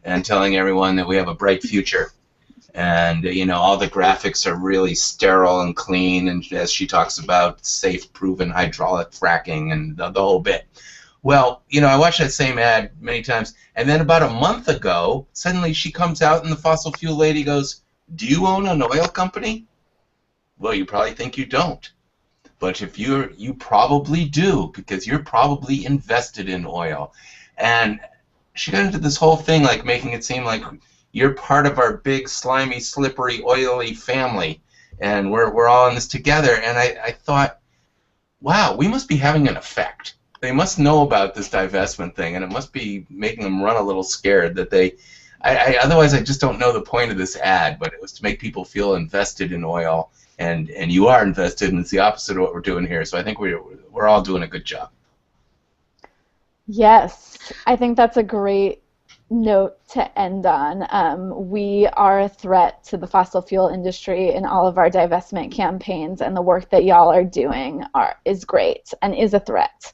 and telling everyone that we have a bright future. And all the graphics are really sterile and clean, and as she talks about safe, proven hydraulic fracking and the whole bit. Well, I watched that same ad many times, and then about a month ago, suddenly she comes out and the fossil fuel lady goes, "Do you own an oil company?" Well, you probably think you don't, but if you probably do, because you're probably invested in oil. And she got into this whole thing, like making it seem like you're part of our big, slimy, slippery, oily family, and we're all in this together. And I thought, wow, we must be having an effect. They must know about this divestment thing, and it must be making them run a little scared that they. Otherwise, I just don't know the point of this ad, but it was to make people feel invested in oil, and you are invested, and it's the opposite of what we're doing here. So I think we're all doing a good job. Yes, I think that's a great note to end on. We are a threat to the fossil fuel industry in all of our divestment campaigns, and the work that y'all are doing is great and is a threat.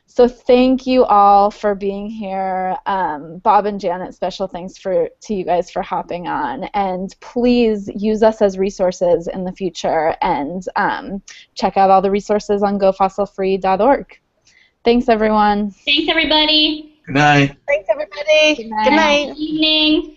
So thank you all for being here. Bob and Janet, special thanks to you guys for hopping on. And please use us as resources in the future, and check out all the resources on gofossilfree.org. Thanks, everyone. Thanks, everybody. Good night. Thanks, everybody. Good night. Good night. Good evening.